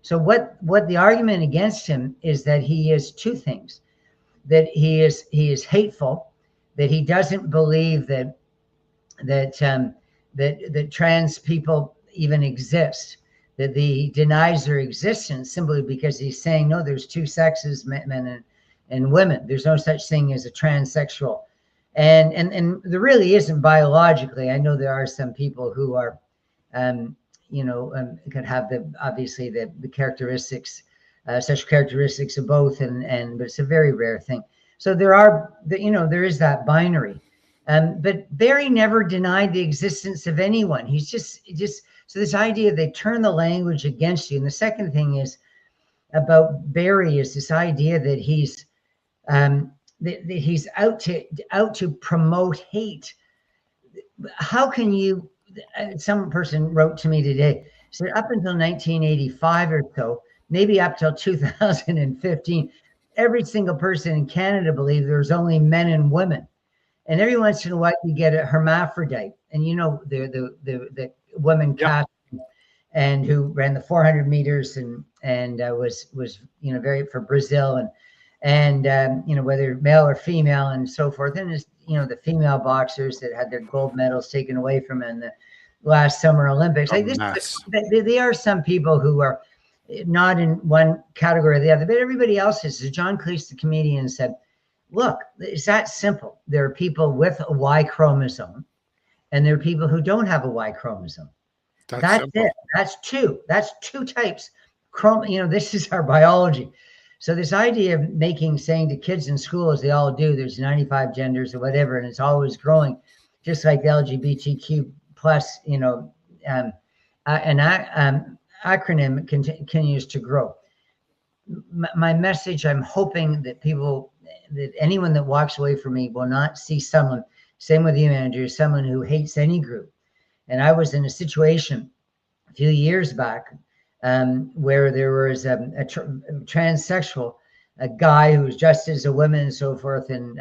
So what the argument against him is that he is two things: that he is hateful, that he doesn't believe that trans people even exist, that he denies their existence simply because he's saying, no, there's two sexes, men and women. There's no such thing as a transsexual. And there really isn't biologically. I know there are some people who are, could have obviously the characteristics, sexual characteristics of both, but it's a very rare thing. So there is that binary. But Barry never denied the existence of anyone. He's just so this idea they turn the language against you. And the second thing is about Barry is this idea that he's out to promote hate. How can you? Some person wrote to me today, said up until 1985 or so, maybe up till 2015, every single person in Canada believed there was only men and women. And every once in a while you get a hermaphrodite, and the woman captain, and who ran the 400 meters and was very for Brazil and whether male or female and so forth. And the female boxers that had their gold medals taken away from them in the last Summer Olympics. There are some people who are not in one category or the other, but everybody else is. So John Cleese, the comedian, said, look, it's that simple. There are people with a Y chromosome, and there are people who don't have a Y chromosome. That's it. That's two types. This is our biology. So this idea of saying to kids in school, as they all do, there's 95 genders or whatever, and it's always growing, just like the LGBTQ plus, an acronym continues to grow. My message, I'm hoping that anyone that walks away from me will not see someone, same with you, Andrew, someone who hates any group. And I was in a situation a few years back where there was a transsexual, a guy who was dressed as a woman and so forth, and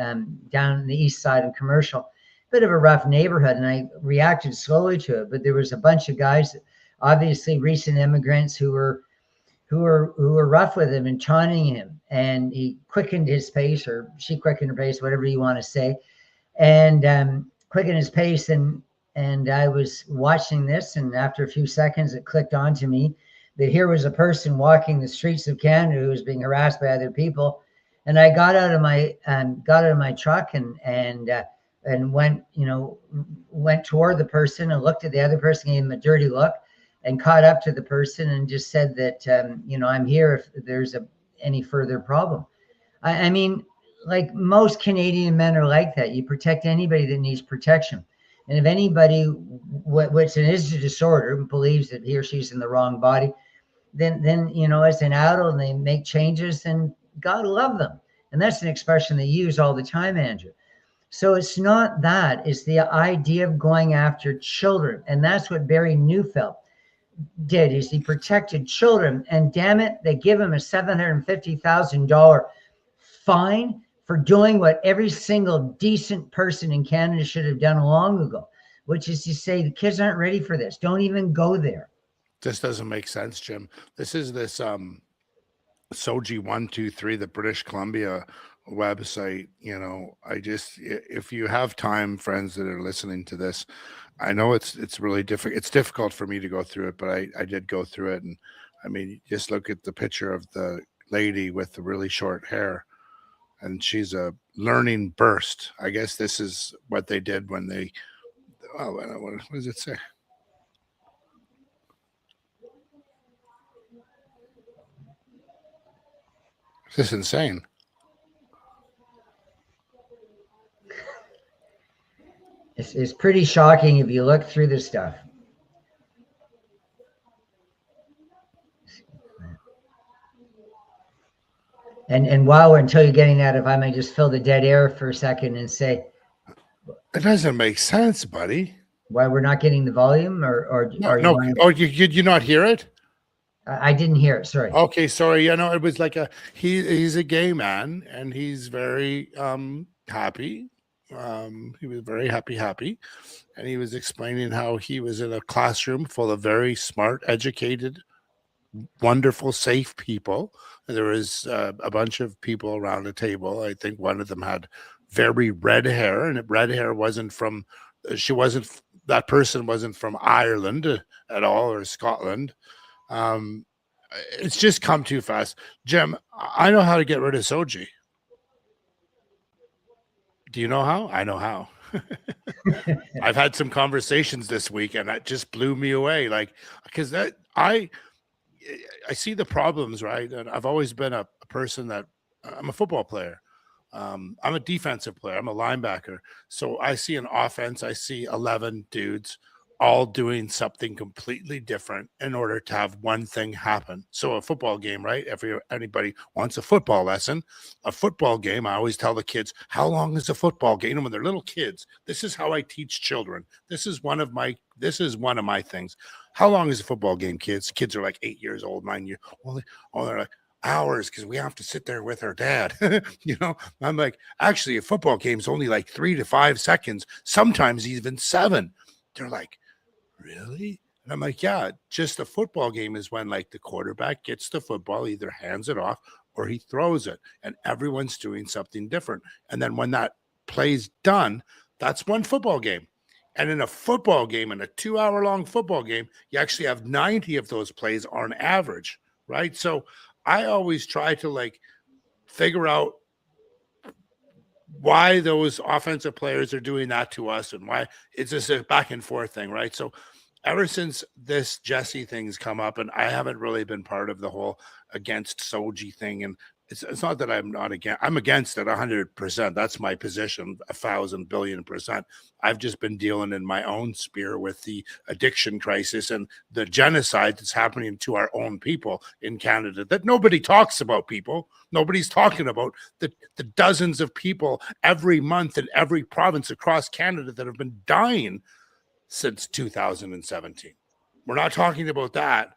down in the east side of Commercial, bit of a rough neighborhood, and I reacted slowly to it. But there was a bunch of guys, obviously recent immigrants, who were rough with him and taunting him, and he quickened his pace, or she quickened her pace, whatever you want to say, and quickened his pace, and I was watching this, and after a few seconds, it clicked onto me that here was a person walking the streets of Canada who was being harassed by other people, and I got out of my truck and and went toward the person and looked at the other person, gave him a dirty look, and caught up to the person and just said that, I'm here if there's any further problem. I mean, like most Canadian men are like that. You protect anybody that needs protection. And if anybody, which is a disorder, believes that he or she's in the wrong body, then as an adult and they make changes, then God love them. And that's an expression they use all the time, Andrew. So it's not that. It's the idea of going after children. And that's what Barry Neufeld did, is he protected children. And damn it, they give him a $750,000 fine for doing what every single decent person in Canada should have done long ago, which is to say the kids aren't ready for this. Don't even go there. This doesn't make sense, Jim. This SOGI 123, the British Columbia website. If you have time, friends that are listening to this, I know it's really difficult. It's difficult for me to go through it, but I did go through it. And I mean, just look at the picture of the lady with the really short hair, and she's a learning burst. I guess this is what they did when they, what does it say? This is insane. It's pretty shocking if you look through this stuff. And until you're getting that, if I may just fill the dead air for a second and say, it doesn't make sense, buddy. Why we're not getting the volume, or you not hear it? I didn't hear it. Sorry. Okay, sorry. It was like he's a gay man, and he's very happy. He was very happy, and he was explaining how he was in a classroom full of very smart, educated, wonderful, safe people. And there was a bunch of people around the table. I think one of them had very red hair, and red hair wasn't from. That person wasn't from Ireland at all, or Scotland. It's just come too fast. Jim, I know how to get rid of SOGI. Do you know how? I know how. I've had some conversations this week, and that just blew me away. Because I see the problems, right? And I've always been a person that I'm a football player. I'm a defensive player. I'm a linebacker. So I see an offense. I see 11 dudes all doing something completely different in order to have one thing happen. So a football game, right? If anybody wants a football lesson, a football game, I always tell the kids, how long is a football game? And when they're little kids, this is how I teach children. This is one of my things. How long is a football game, kids? Kids are like 8 years old, 9 years. They're like, hours, because we have to sit there with our dad. I'm like, actually, a football game is only like 3 to 5 seconds, sometimes even 7. They're like, really? And I'm like, yeah, just a football game is when like the quarterback gets the football, either hands it off or he throws it, and everyone's doing something different. And then when that play's done, that's one football game. And in a football game, in a 2-hour-long football game, you actually have 90 of those plays on average, right? So I always try to figure out why those offensive players are doing that to us, and why it's just a back and forth thing, right? So ever since this Jesse thing's come up, and I haven't really been part of the whole against SOGI thing, and it's not that I'm not against, I'm against it 100%. That's my position, 1,000 billion %. I've just been dealing in my own sphere with the addiction crisis and the genocide that's happening to our own people in Canada that nobody talks about. Nobody's talking about the dozens of people every month in every province across Canada that have been dying since 2017. We're not talking about that.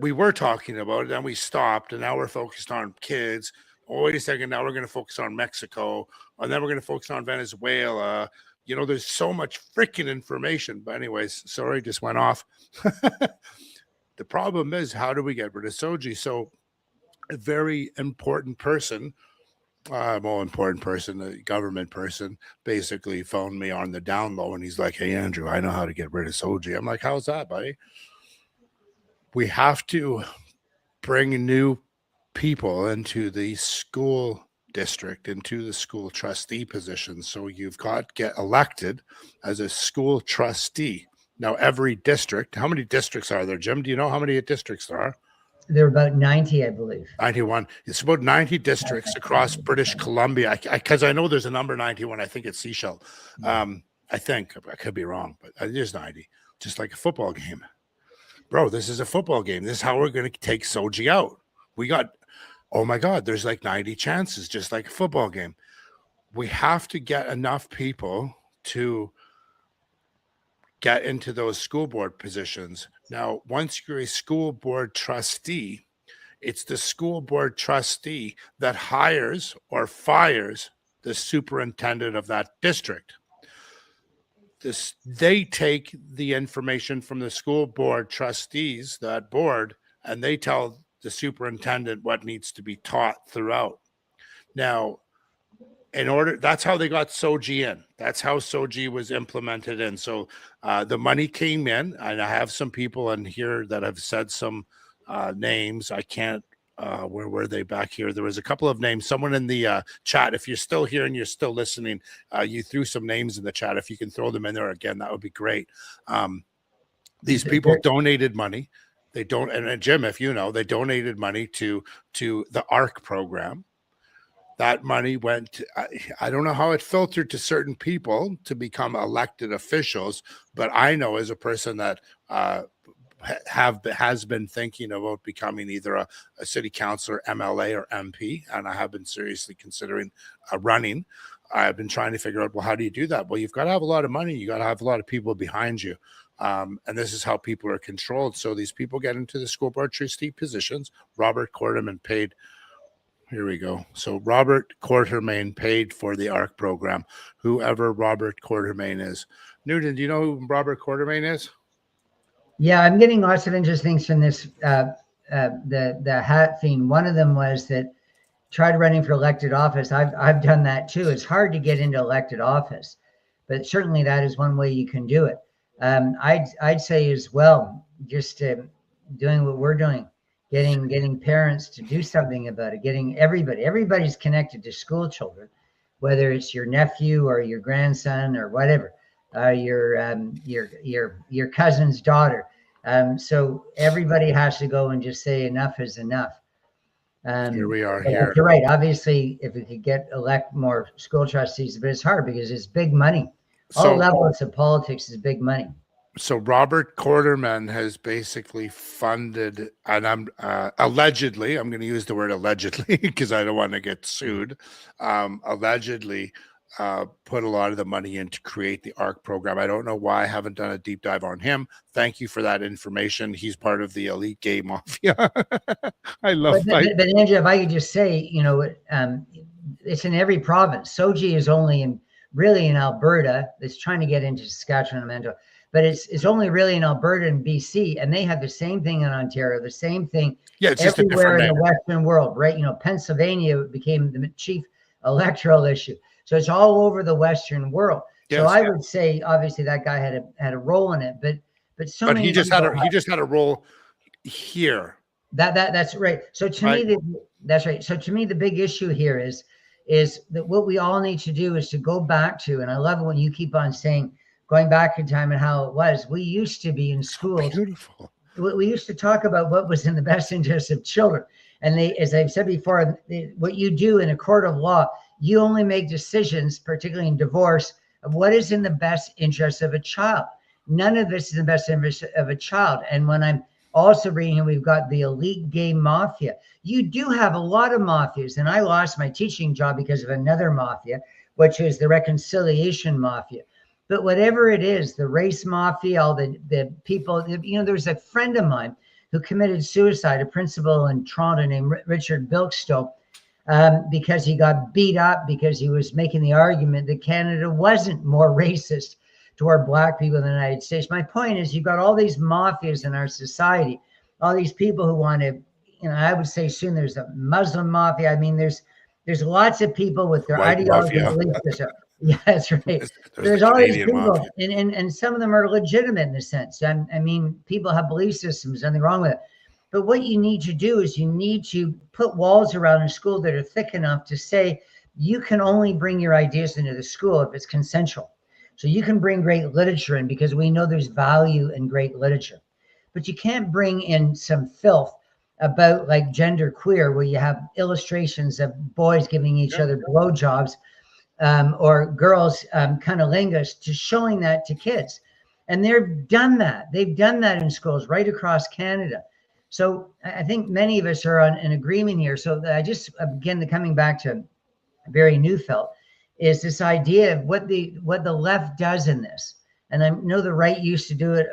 We were talking about it, then we stopped, and now we're focused on kids. Oh, wait a second, now we're going to focus on Mexico, and then we're going to focus on Venezuela. There's so much freaking information. But anyways, sorry, just went off. The problem is, how do we get rid of SOGI? So a very important person, a government person, basically phoned me on the down low, and he's like, hey, Andrew, I know how to get rid of SOGI. I'm like, how's that, buddy? We have to bring new people into the school district into the school trustee position. So you've got get elected as a school trustee. Now, every district, how many districts are there, Jim? Do you know how many districts there are? There are about 90, I believe. 91. It's about 90 districts across British Columbia. Because I know there's a number 91. I think it's Seychelles. I think I could be wrong, but it is 90, just like a football game. Bro, this is a football game. This is how we're going to take Soji out. We got, oh my God, there's like 90 chances, just like a football game. We have to get enough people to get into those school board positions. Now, once you're a school board trustee, it's the school board trustee that hires or fires the superintendent of that district. They take the information from the school board trustees, that board, and they tell the superintendent what needs to be taught throughout. Now, that's how they got Soji in. That's how Soji was implemented in. So the money came in, and I have some people in here that have said some names. I can't, where were they back here? There was a couple of names. Someone in the chat, if you're still here and you're still listening, you threw some names in the chat. If you can throw them in there again, that would be great. These people donated money. They don't, and Jim, if you know, they donated money to the ARC program. That money went, I don't know how it filtered to certain people to become elected officials, but I know as a person that has been thinking about becoming either a city councillor, MLA, or MP, and I have been seriously considering running. I've been trying to figure out, well, how do you do that? Well, you've got to have a lot of money. You got to have a lot of people behind you. And this is how people are controlled. So these people get into the school board trustee positions. Robert Quartermain paid. Here we go. So Robert Quartermain paid for the ARC program. Whoever Robert Quartermain is. Newton, do you know who Robert Quartermain is? Yeah, I'm getting lots of interesting things from this, the hat thing. One of them was that tried running for elected office. I've done that too. It's hard to get into elected office, but certainly that is one way you can do it. I'd say as well, just doing what we're doing, getting parents to do something about it, getting everybody's connected to school children, whether it's your nephew or your grandson or whatever, your cousin's daughter. So everybody has to go and just say enough is enough. Here we are here. You're right. Obviously, if we could elect more school trustees, but it's hard because it's big money. All levels of politics is big money. So Robert Quartermain has basically funded, and I'm allegedly, I'm going to use the word allegedly because I don't want to get sued, allegedly put a lot of the money in to create the ARC program. I don't know why I haven't done a deep dive on him. Thank you for that information. He's part of the elite gay mafia. I love that. But Andrew, if I could just say, it's in every province. Soji is only really in Alberta. It's trying to get into Saskatchewan and Manitoba, but it's only really in Alberta and BC, and they have the same thing in Ontario, the same thing it's everywhere in the Western world, right? Pennsylvania became the chief electoral issue. So it's all over the Western world. Yes, so I would say, obviously, that guy had a role in it, but he just had a role here. That's right. So to me, that's right. So to me, the big issue here is that what we all need to do is to go back to, and I love it when you keep on saying going back in time and how it was. We used to be in schools. Beautiful. We used to talk about what was in the best interest of children, and as I've said before, what you do in a court of law. You only make decisions, particularly in divorce, of what is in the best interest of a child. None of this is in the best interest of a child. And when I'm also reading here, we've got the elite gay mafia. You do have a lot of mafias, and I lost my teaching job because of another mafia, which is the reconciliation mafia. But whatever it is, the race mafia, all the people, there was a friend of mine who committed suicide, a principal in Toronto named Richard Bilkstow, because he got beat up because he was making the argument that Canada wasn't more racist toward Black people in the United States. My point is, you've got all these mafias in our society, all these people who want to, I would say soon there's a Muslim mafia. I mean, there's lots of people with their ideology and beliefs. Yeah, that's right. There's all these people, and some of them are legitimate in a sense. I mean, people have belief systems, nothing wrong with it. But what you need to do is you need to put walls around a school that are thick enough to say you can only bring your ideas into the school if it's consensual. So you can bring great literature in because we know there's value in great literature. But you can't bring in some filth about like gender queer where you have illustrations of boys giving each other blowjobs or girls cunnilingus, to showing that to kids. And they've done that. They've done that in schools right across Canada. So I think many of us are on an agreement here. So I just, again, coming back to Barry Neufeld, is this idea of what the left does in this. And I know the right used to do it,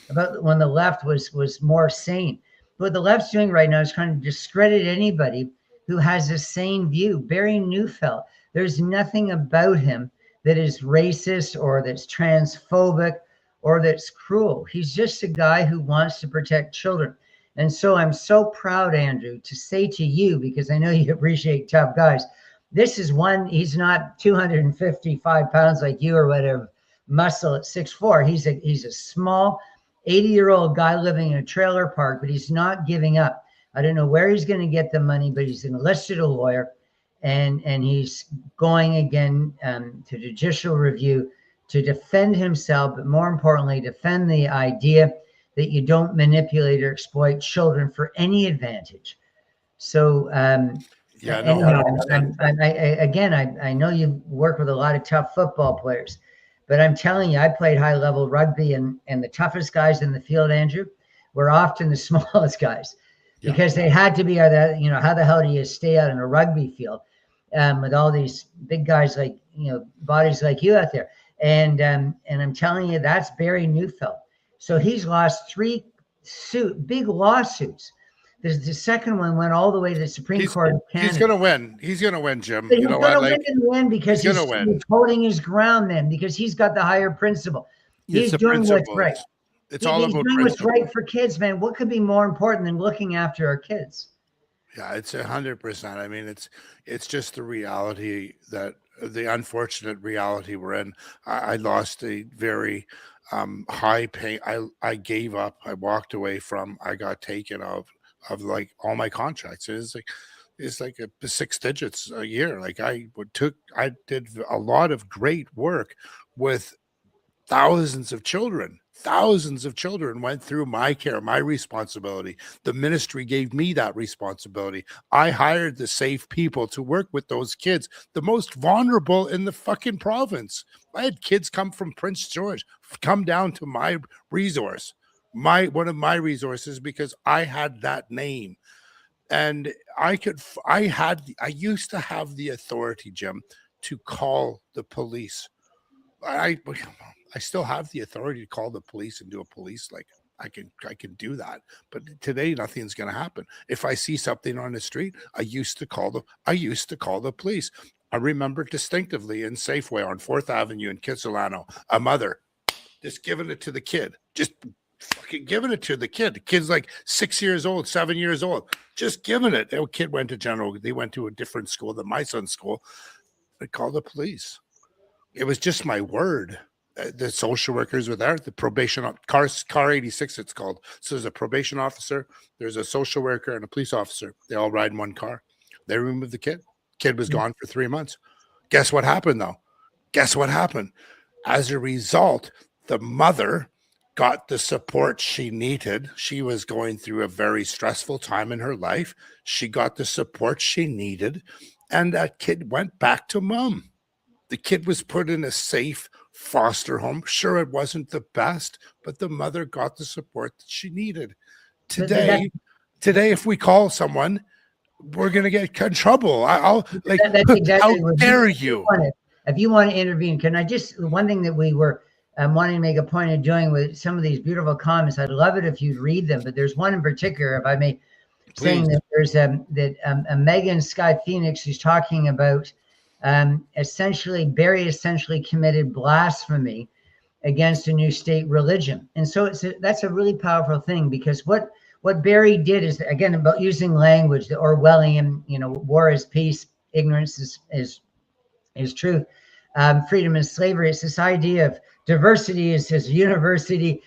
about when the left was more sane. But what the left's doing right now is trying to discredit anybody who has a sane view. Barry Neufeld, there's nothing about him that is racist or that's transphobic or that's cruel. He's just a guy who wants to protect children. And so I'm so proud, Andrew, to say to you, because I know you appreciate tough guys, this is one, he's not 255 pounds like you or whatever, muscle at 6'4". He's a small 80-year-old guy living in a trailer park, but he's not giving up. I don't know where he's going to get the money, but he's enlisted a lawyer, and he's going again to judicial review to defend himself, but more importantly, defend the idea that you don't manipulate or exploit children for any advantage. So, anyhow, I know you work with a lot of tough football players, but I'm telling you, I played high-level rugby, and the toughest guys in the field, Andrew, were often the smallest guys, because they had to be, how the hell do you stay out in a rugby field with all these big guys like, bodies like you out there? And I'm telling you, that's Barry Neufeld. So he's lost 3 big lawsuits. The second one went all the way to the Supreme Court of Canada. He's going to win. He's going to win, Jim. But he's going to win in the end because he's holding his ground then, because he's got the higher principle. He's doing what's right. It's all about doing what's right for kids, man. What could be more important than looking after our kids? Yeah, it's 100%. I mean, it's just the reality, that the unfortunate reality we're in. I lost a very high pay. I gave up. I walked away from. I got taken of like all my contracts. It's like 6 digits a year. Like I did a lot of great work with thousands of children. Thousands of children went through my care, my responsibility. The ministry gave me that responsibility. I hired the safe people to work with those kids, the most vulnerable in the fucking province. I had kids come from Prince George, come down to my resource, one of my resources, because I had that name. And I used to have the authority, Jim, to call the police. I still have the authority to call the police and do a police, like I can do that. But today nothing's going to happen. If I see something on the street, I used to call the police. I remember distinctively in Safeway on 4th Avenue in Kitsilano, a mother just giving it to the kid, just fucking giving it to the kid. The kid's like 6 years old, 7 years old, just giving it. The kid went to they went to a different school than my son's school. I called the police. It was just my word. The social workers were there, the probation car 86 it's called. So there's a probation officer, there's a social worker, and a police officer. They all ride in one car. They removed the kid. Kid was gone for 3 months. Guess what happened though? Guess what happened? As a result, the mother got the support she needed. She was going through a very stressful time in her life. She got the support she needed, and that kid went back to mom. The kid was put in a safe foster home. Sure, it wasn't the best, but the mother got the support that she needed. Today, if we call someone, we're going to get in trouble. I'll like, that's exactly how dare you? If you want to intervene, can I just, one thing that we were wanting to make a point of doing with some of these beautiful comments, I'd love it if you'd read them, but there's one in particular, if I may, saying that there's a Megan Sky Phoenix who's talking about Barry essentially committed blasphemy against a new state religion. And so that's a really powerful thing, because what Barry did is, again, about using language, the Orwellian, war is peace, ignorance is truth. freedom and slavery. It's this idea of diversity is university,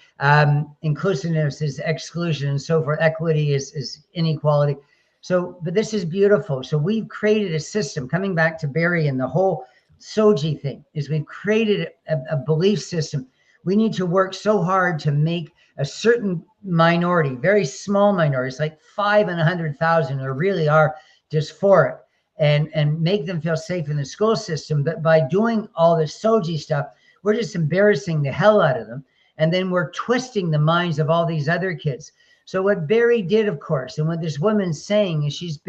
inclusiveness is exclusion, and so forth. Equity is inequality. So, but this is beautiful. So we've created a system, coming back to Barry and the whole Soji thing, is we've created a belief system. We need to work so hard to make a certain minority, very small minorities, like 5 in 100,000, who really are dysphoric, and make them feel safe in the school system. But by doing all this Soji stuff, we're just embarrassing the hell out of them. And then we're twisting the minds of all these other kids. So what Barry did, of course, and what this woman's saying is she's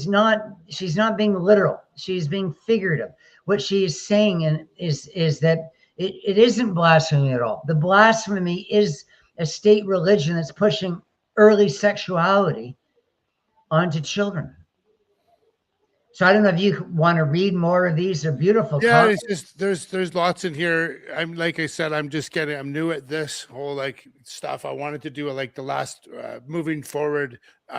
not being literal. She's being figurative. What she is saying is that it isn't blasphemy at all. The blasphemy is a state religion that's pushing early sexuality onto children. So I don't know if you want to read more of these. They're beautiful. Yeah, it's just there's lots in here. I'm like I said, I'm new at this whole like stuff. I wanted to do like the last moving forward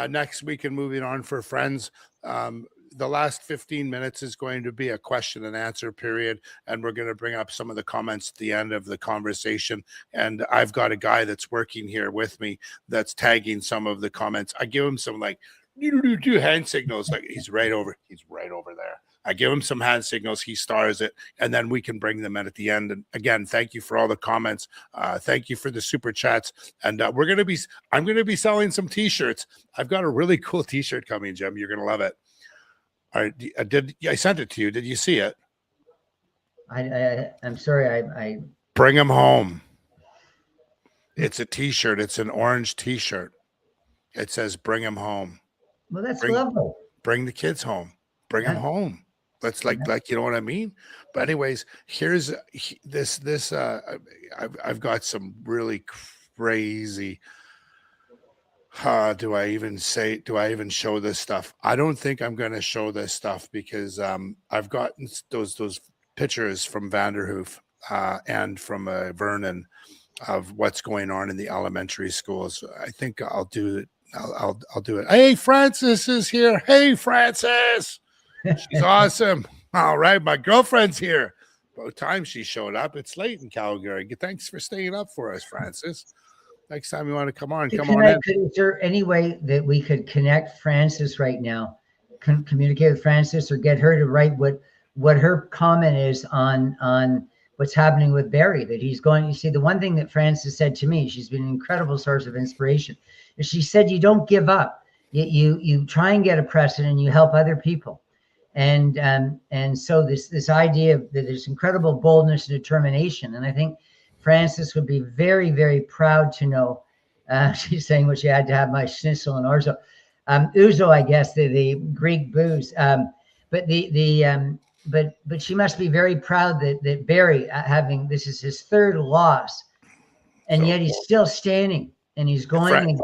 next week and moving on for friends. The last 15 minutes is going to be a question and answer period, and we're going to bring up some of the comments at the end of the conversation. And I've got a guy that's working here with me that's tagging some of the comments. I give him some like do hand signals, like he's right over there. I give him some hand signals, he stars it, and then we can bring them in at the end. And again, thank you for all the comments. Thank you for the super chats. And I'm going to be selling some t-shirts. I've got a really cool t-shirt coming, Jim. You're going to love it. All right, I sent it to you. Did you see it? I'm sorry. I bring them home. It's a t-shirt. It's an orange t-shirt. It says bring them home. Well, that's lovely. Bring the kids home. Bring them home. That's like you know what I mean? But anyways, here's this. I've got some really crazy. Do I even show this stuff? I don't think I'm going to show this stuff because I've gotten those pictures from Vanderhoof and from Vernon of what's going on in the elementary schools. I think I'll do it. I'll do it. Hey, Frances is here. Hey, Frances. She's awesome. All right. My girlfriend's here. About time she showed up. It's late in Calgary. Thanks for staying up for us, Frances. Next time you want to come on, come on in. Is there any way that we could connect Frances right now, communicate with Frances, or get her to write what her comment is on what's happening with Barry, that he's going? You see, the one thing that Frances said to me, she's been an incredible source of inspiration, is she said, you don't give up. You try and get a precedent, and you help other people. And so this idea that there's incredible boldness and determination. And I think Frances would be very, very proud to know. She's saying, well, she had to have my schnitzel and orzo. Ouzo, I guess, the Greek booze. But she must be very proud that Barry, this is his third loss, and yet he's still standing, and he's going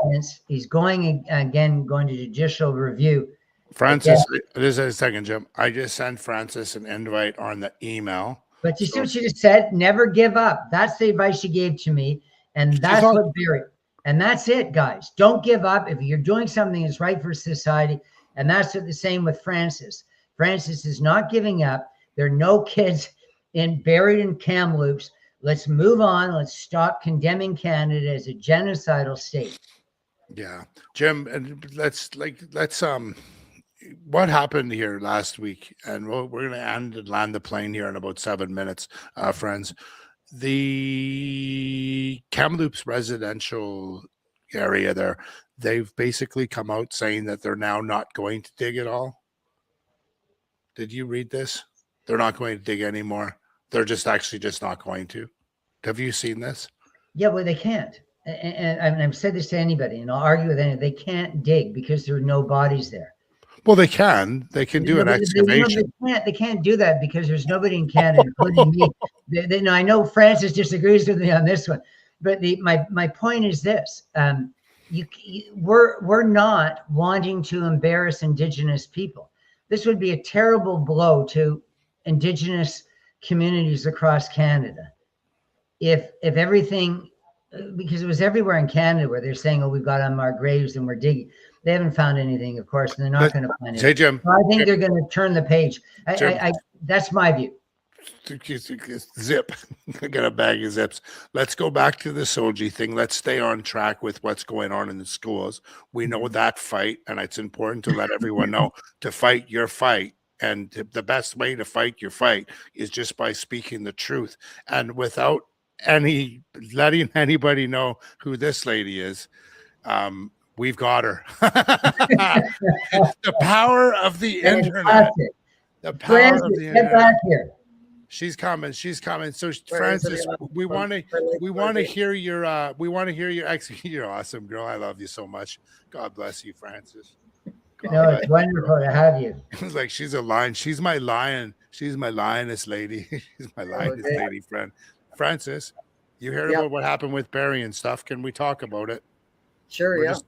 to judicial review. Frances, just a second, Jim. I just sent Frances an invite on the email. But you see what she just said? Never give up. That's the advice she gave to me. And that's what Barry, and that's it, guys. Don't give up. If you're doing something that's right for society, and that's the same with Frances. Frances is not giving up. There are no kids buried in Kamloops. Let's move on. Let's stop condemning Canada as a genocidal state. Yeah. Jim, and let's what happened here last week, and we're going to end and land the plane here in about 7 minutes, friends. The Kamloops residential area there, they've basically come out saying that they're now not going to dig at all. Did you read this? They're not going to dig anymore. They're just not going to. Have you seen this? Yeah, well, they can't. And I've said this to anybody, and I'll argue with anybody. They can't dig because there are no bodies there. Well, they can. They can do an excavation. They can't do that because there's nobody in Canada, including me. I know Frances disagrees with me on this one, but my point is this: we're not wanting to embarrass Indigenous people. This would be a terrible blow to Indigenous communities across Canada if everything, because it was everywhere in Canada where they're saying, "Oh, we've got unmarked graves and we're digging." They haven't found anything, of course, and they're not going to find it. Hey, Jim. So I think they're going to turn the page. That's my view. zip. I got a bag of zips. Let's go back to the Soji thing. Let's stay on track with what's going on in the schools. We know that fight, and it's important to let everyone know to fight your fight. And the best way to fight your fight is just by speaking the truth and without letting anybody know who this lady is. We've got her. The power of the internet. The power Francis, of the get internet. back here. She's coming. So Where Francis, is it? we want to hear your you're awesome, girl. I love you so much. God bless you, Francis. God No, bless it's you. wonderful to have you. It's like she's a lion. She's my lion. She's my lioness lady. She's my lioness Okay. lady friend. Francis, you heard Yep. about what happened with Barry and stuff. Can we talk about it? Sure, We're yeah. just-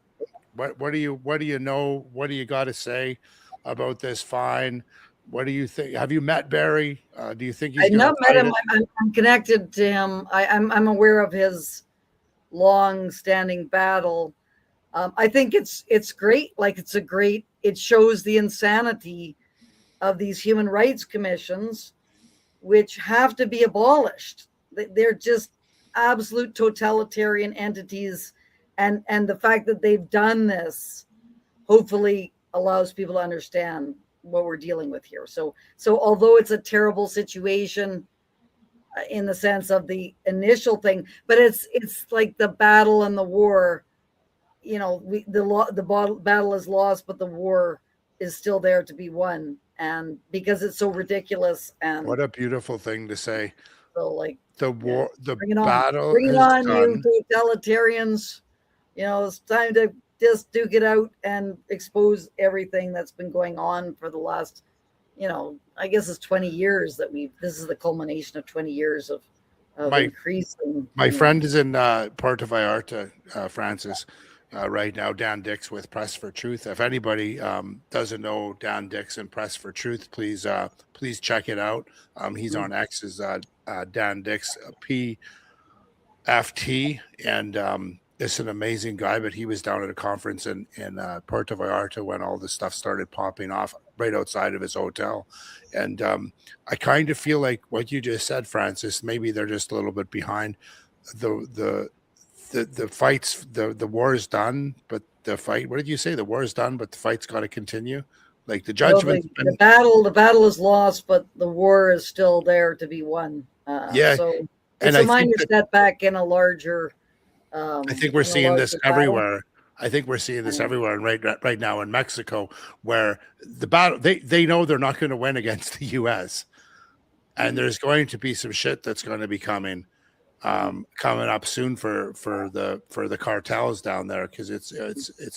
what do you know? What do you got to say about this fine? What do you think? Have you met Barry? Do you think he's I've gonna not met fight him. it? I'm connected to him. I'm aware of his long-standing battle. I think it's great. Like it shows the insanity of these human rights commissions, which have to be abolished. They're just absolute totalitarian entities, and the fact that they've done this hopefully allows people to understand what we're dealing with here. So although it's a terrible situation in the sense of the initial thing, but it's like the battle and the war. The battle is lost, but the war is still there to be won, and because it's so ridiculous. And What a beautiful thing to say. so, like, The war, the bring it on, battle bring it is on, done. you totalitarians. It's time to just duke it out and expose everything that's been going on for the last, I guess it's 20 years this is the culmination of 20 years of increasing. My friend is in Puerto Vallarta, Francis, right now. Dan Dix with Press for Truth. If anybody doesn't know Dan Dix and Press for Truth, please check it out. He's on X as Dan Dix PFT, and it's an amazing guy. But he was down at a conference in Puerto Vallarta when all this stuff started popping off right outside of his hotel. And I kind of feel like what you just said, Francis, maybe they're just a little bit behind. The fights, the war is done, but the fight, what did you say? The war is done, but the fight's got to continue. Like the judgment. The battle is lost, but the war is still there to be won. Yeah. So And it's I a minor think step back in a larger. I think we're seeing this everywhere. I think we're seeing this everywhere, and right now in Mexico, where the battle, they know they're not going to win against the U.S., and there's going to be some shit that's going to be coming up soon for the cartels down there, because it's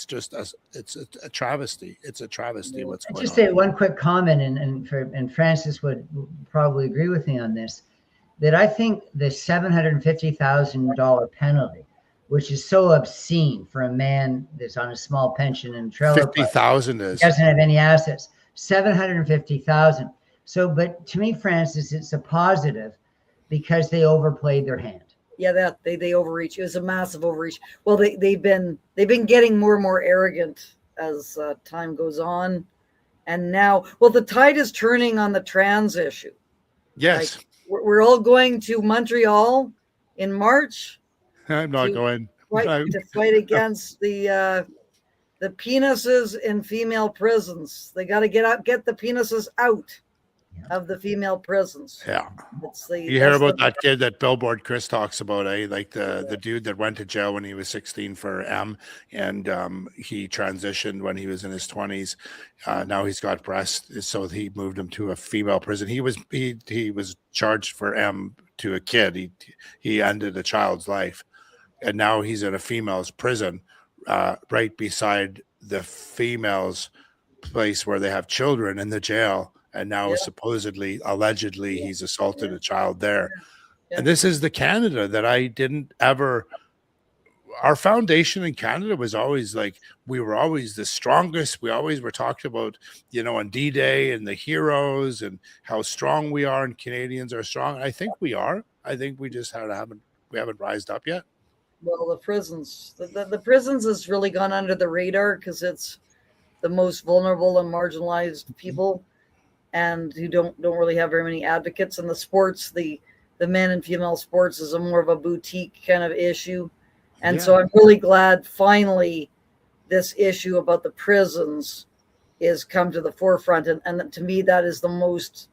just a travesty. It's a travesty what's I'll going just on. say one quick comment, and Francis would probably agree with me on this, that I think the $750,000 penalty, which is so obscene for a man that's on a small pension and trailer park, 50,000 is doesn't have any assets. 750,000. So, but to me, Francis, it's a positive because they overplayed their hand. Yeah, that they overreach. It was a massive overreach. Well, they've been getting more and more arrogant as time goes on, and now, well, the tide is turning on the trans issue. yes. Like, we're all going to Montreal in March. I'm not going. To fight against the penises in female prisons. They got to get the penises out of the female prisons. Yeah. You hear about that kid that Billboard Chris talks about, like the dude that went to jail when he was 16 for M, and he transitioned when he was in his 20s. Now he's got breasts, so he moved him to a female prison. He was charged for M to a kid. He ended a child's life, and now he's in a female's prison, right beside the female's place where they have children in the jail. And now supposedly, allegedly, he's assaulted a child there. Yeah. And this is the Canada that I didn't ever. Our foundation in Canada was always like, we were always the strongest. We always were talked about, on D-Day and the heroes and how strong we are, and Canadians are strong. I think we are. I think we just haven't rised up yet. Well, the prisons, the prisons has really gone under the radar because it's the most vulnerable and marginalized people. and who don't really have very many advocates. And the sports, the men and female sports is a more of a boutique kind of issue. And so I'm really glad finally this issue about the prisons is come to the forefront. And to me, that is the most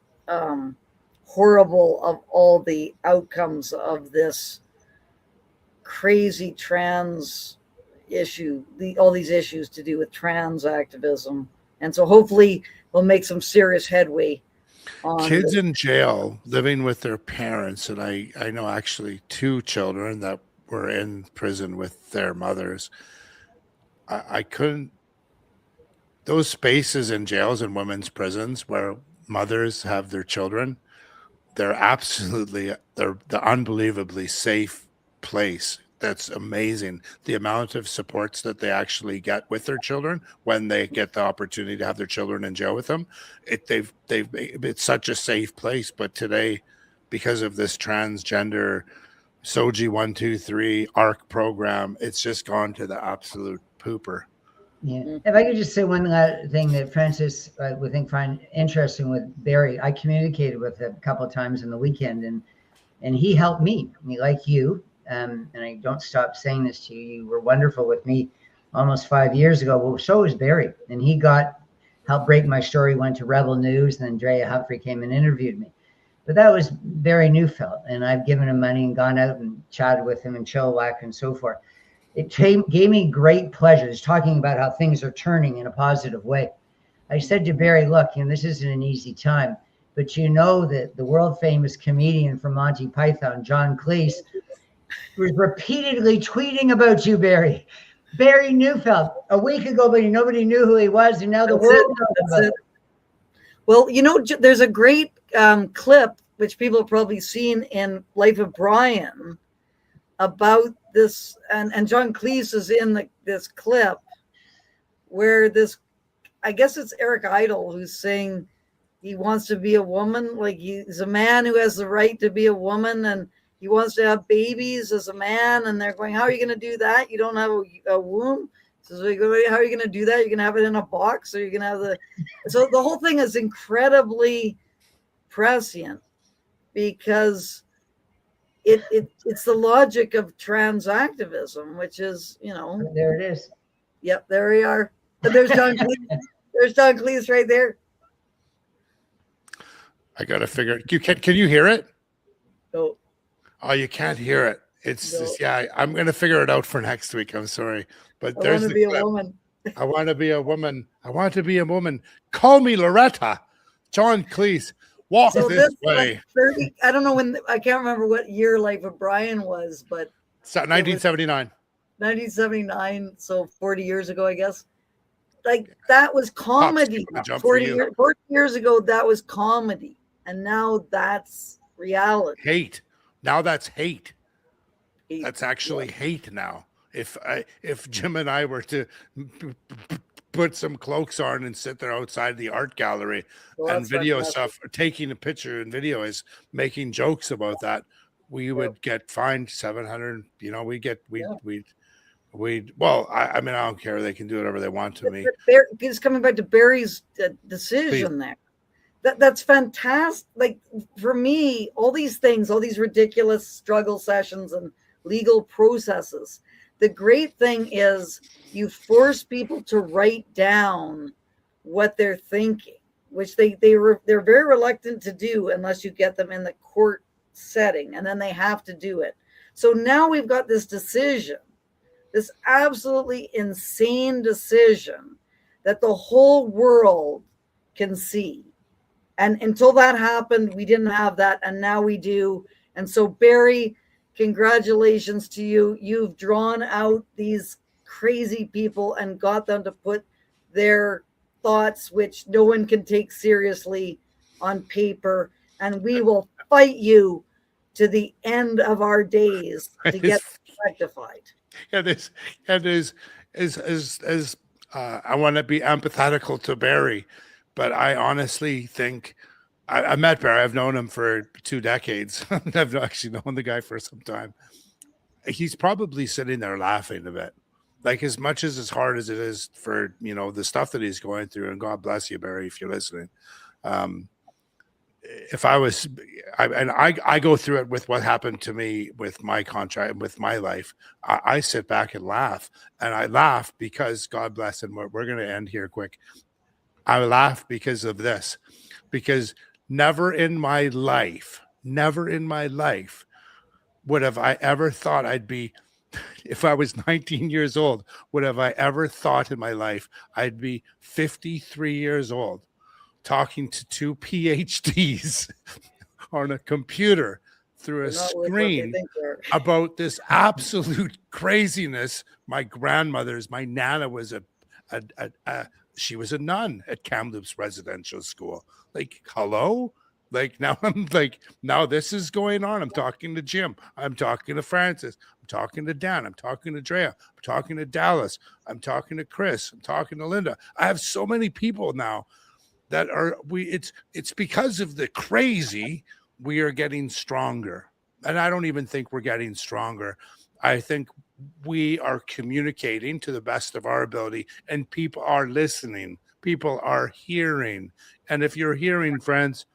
horrible of all the outcomes of this crazy trans issue, all these issues to do with trans activism. And so hopefully we'll make some serious headway on kids in jail living with their parents. And I know actually 2 children that were in prison with their mothers. I couldn't, those spaces in jails and women's prisons where mothers have their children, they're the unbelievably safe place. That's amazing. The amount of supports that they actually get with their children when they get the opportunity to have their children in jail with them. It's such a safe place. But today, because of this transgender SOGI 123 ARC program, it's just gone to the absolute pooper. Yeah. If I could just say one thing that Francis would find interesting with Barry, I communicated with him a couple of times in the weekend, and he helped me. I mean, like you, and I don't stop saying this to you. You were wonderful with me almost 5 years ago. Well, so was Barry, and he helped break my story. Went to Rebel News, and then Drea Humphrey came and interviewed me. But that was Barry Neufeld, and I've given him money and gone out and chatted with him and Chilliwack and so forth. It gave me great pleasure. It's talking about how things are turning in a positive way. I said to Barry, look, this isn't an easy time, but that the world famous comedian from Monty Python, John Cleese, was repeatedly tweeting about you, Barry. Barry Neufeld, a week ago, but nobody knew who he was, and now the world knows about it. Well, there's a great clip, which people have probably seen in Life of Brian, about this, and John Cleese is in this clip where I guess it's Eric Idle who's saying he wants to be a woman, like he's a man who has the right to be a woman, and he wants to have babies as a man, and they're going, how are you going to do that? You don't have a womb. So how are you going to do that? You're going to have it in a box, or you're going to have so the whole thing is incredibly prescient, because it's the logic of trans activism, which is, there it is. Yep, there we are. And there's John Cleese. There's John Cleese right there. I gotta figure. Can you hear it? No. Oh, you can't hear it. It's just, I'm gonna figure it out for next week. I'm sorry, but I there's want to be a woman. I want to be a woman. I want to be a woman. Call me Loretta. John Cleese. Walk this way. 30, I don't know when. I can't remember what year Life of Brian was, but 1979. 1979. So 40 years ago, I guess. Like that was comedy. 40 years ago, that was comedy, and now that's reality. Hate. Now that's hate. That's actually hate now. If Jim and I were to put some cloaks on and sit there outside the art gallery and video stuff, taking a picture and video is making jokes about that, we would get fined 700. Well, I mean, I don't care. They can do whatever they want to me. It's coming back to Barry's decision there. That's fantastic. Like for me, all these things, all these ridiculous struggle sessions and legal processes. The great thing is you force people to write down what they're thinking, which they're very reluctant to do unless you get them in the court setting, and then they have to do it. So now we've got this decision, this absolutely insane decision that the whole world can see. And until that happened, we didn't have that, and now we do. And so Barry, congratulations to you. You've drawn out these crazy people and got them to put their thoughts, which no one can take seriously, on paper. And we will fight you to the end of our days to get rectified. I want to be empathetical to Barry, but I honestly think I met Barry. I've known him for 2 decades. I've actually known the guy for some time. He's probably sitting there laughing a bit, like as hard as it is for, the stuff that he's going through. And God bless you, Barry, if you're listening. If I was, I go through it with what happened to me with my contract and with my life. I sit back and laugh, and I laugh because God bless, and we're going to end here quick. I laugh because of this, because never in my life would have I ever thought I'd be, if I was 19 years old, would have I ever thought in my life I'd be 53 years old talking to two PhDs on a computer through a screen about this absolute craziness. My Nana was she was a nun at Kamloops Residential School. Like, hello? Like, now I'm like, now this is going on. I'm talking to Jim. I'm talking to Francis. I'm talking to Dan. I'm talking to Drea. I'm talking to Dallas. I'm talking to Chris. I'm talking to Linda. I have so many people now that are it's because of the crazy we are getting stronger. And I don't even think we're getting stronger. I think we are communicating to the best of our ability, and people are listening. People are hearing. And if you're hearing, friends,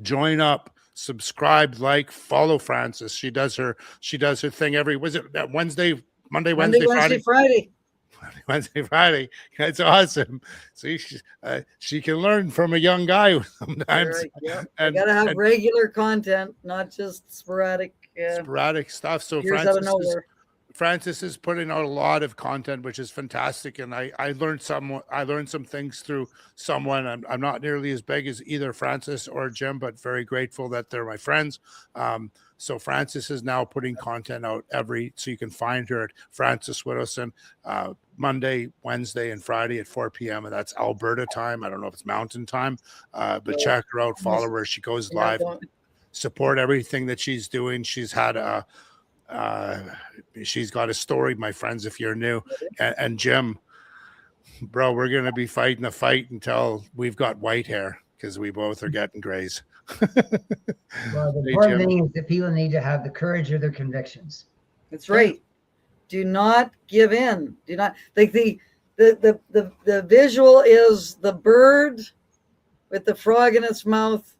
join up, subscribe, like, follow Frances. She does her thing every, was it Wednesday, Monday, Wednesday, Friday? Wednesday, Friday. That's awesome. See, she can learn from a young guy sometimes. Right, yeah. You got to have regular content, not just sporadic stuff. So Francis is putting out a lot of content, which is fantastic. And I learned some things through someone. I'm not nearly as big as either Francis or Jim, but very grateful that they're my friends. So Francis is now putting content out so you can find her at Francis Whittleson, Monday, Wednesday, and Friday at 4 p.m. And that's Alberta time. I don't know if it's Mountain time, but check her out, follow her. She goes live, support everything that she's doing. She's had she's got a story, my friends, if you're new. And Jim, bro, we're going to be fighting a fight until we've got white hair, because we both are getting grays. Well, the important thing is that people need to have the courage of their convictions. That's right. Do not give in. Do not, like, the visual is the bird with the frog in its mouth,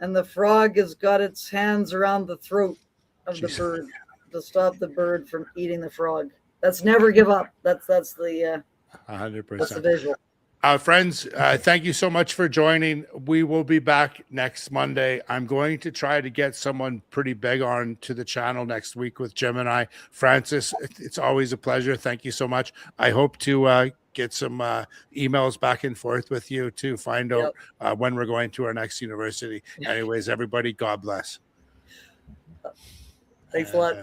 and the frog has got its hands around the throat of the bird to stop the bird from eating the frog. That's never give up. That's the 100%. That's the visual. Friends, thank you so much for joining. We will be back next Monday. I'm going to try to get someone pretty big on to the channel next week with Jim and I. Francis, it's always a pleasure. Thank you so much. I hope to get some emails back and forth with you to find out when we're going to our next university. Anyways, everybody, God bless. Thanks a lot.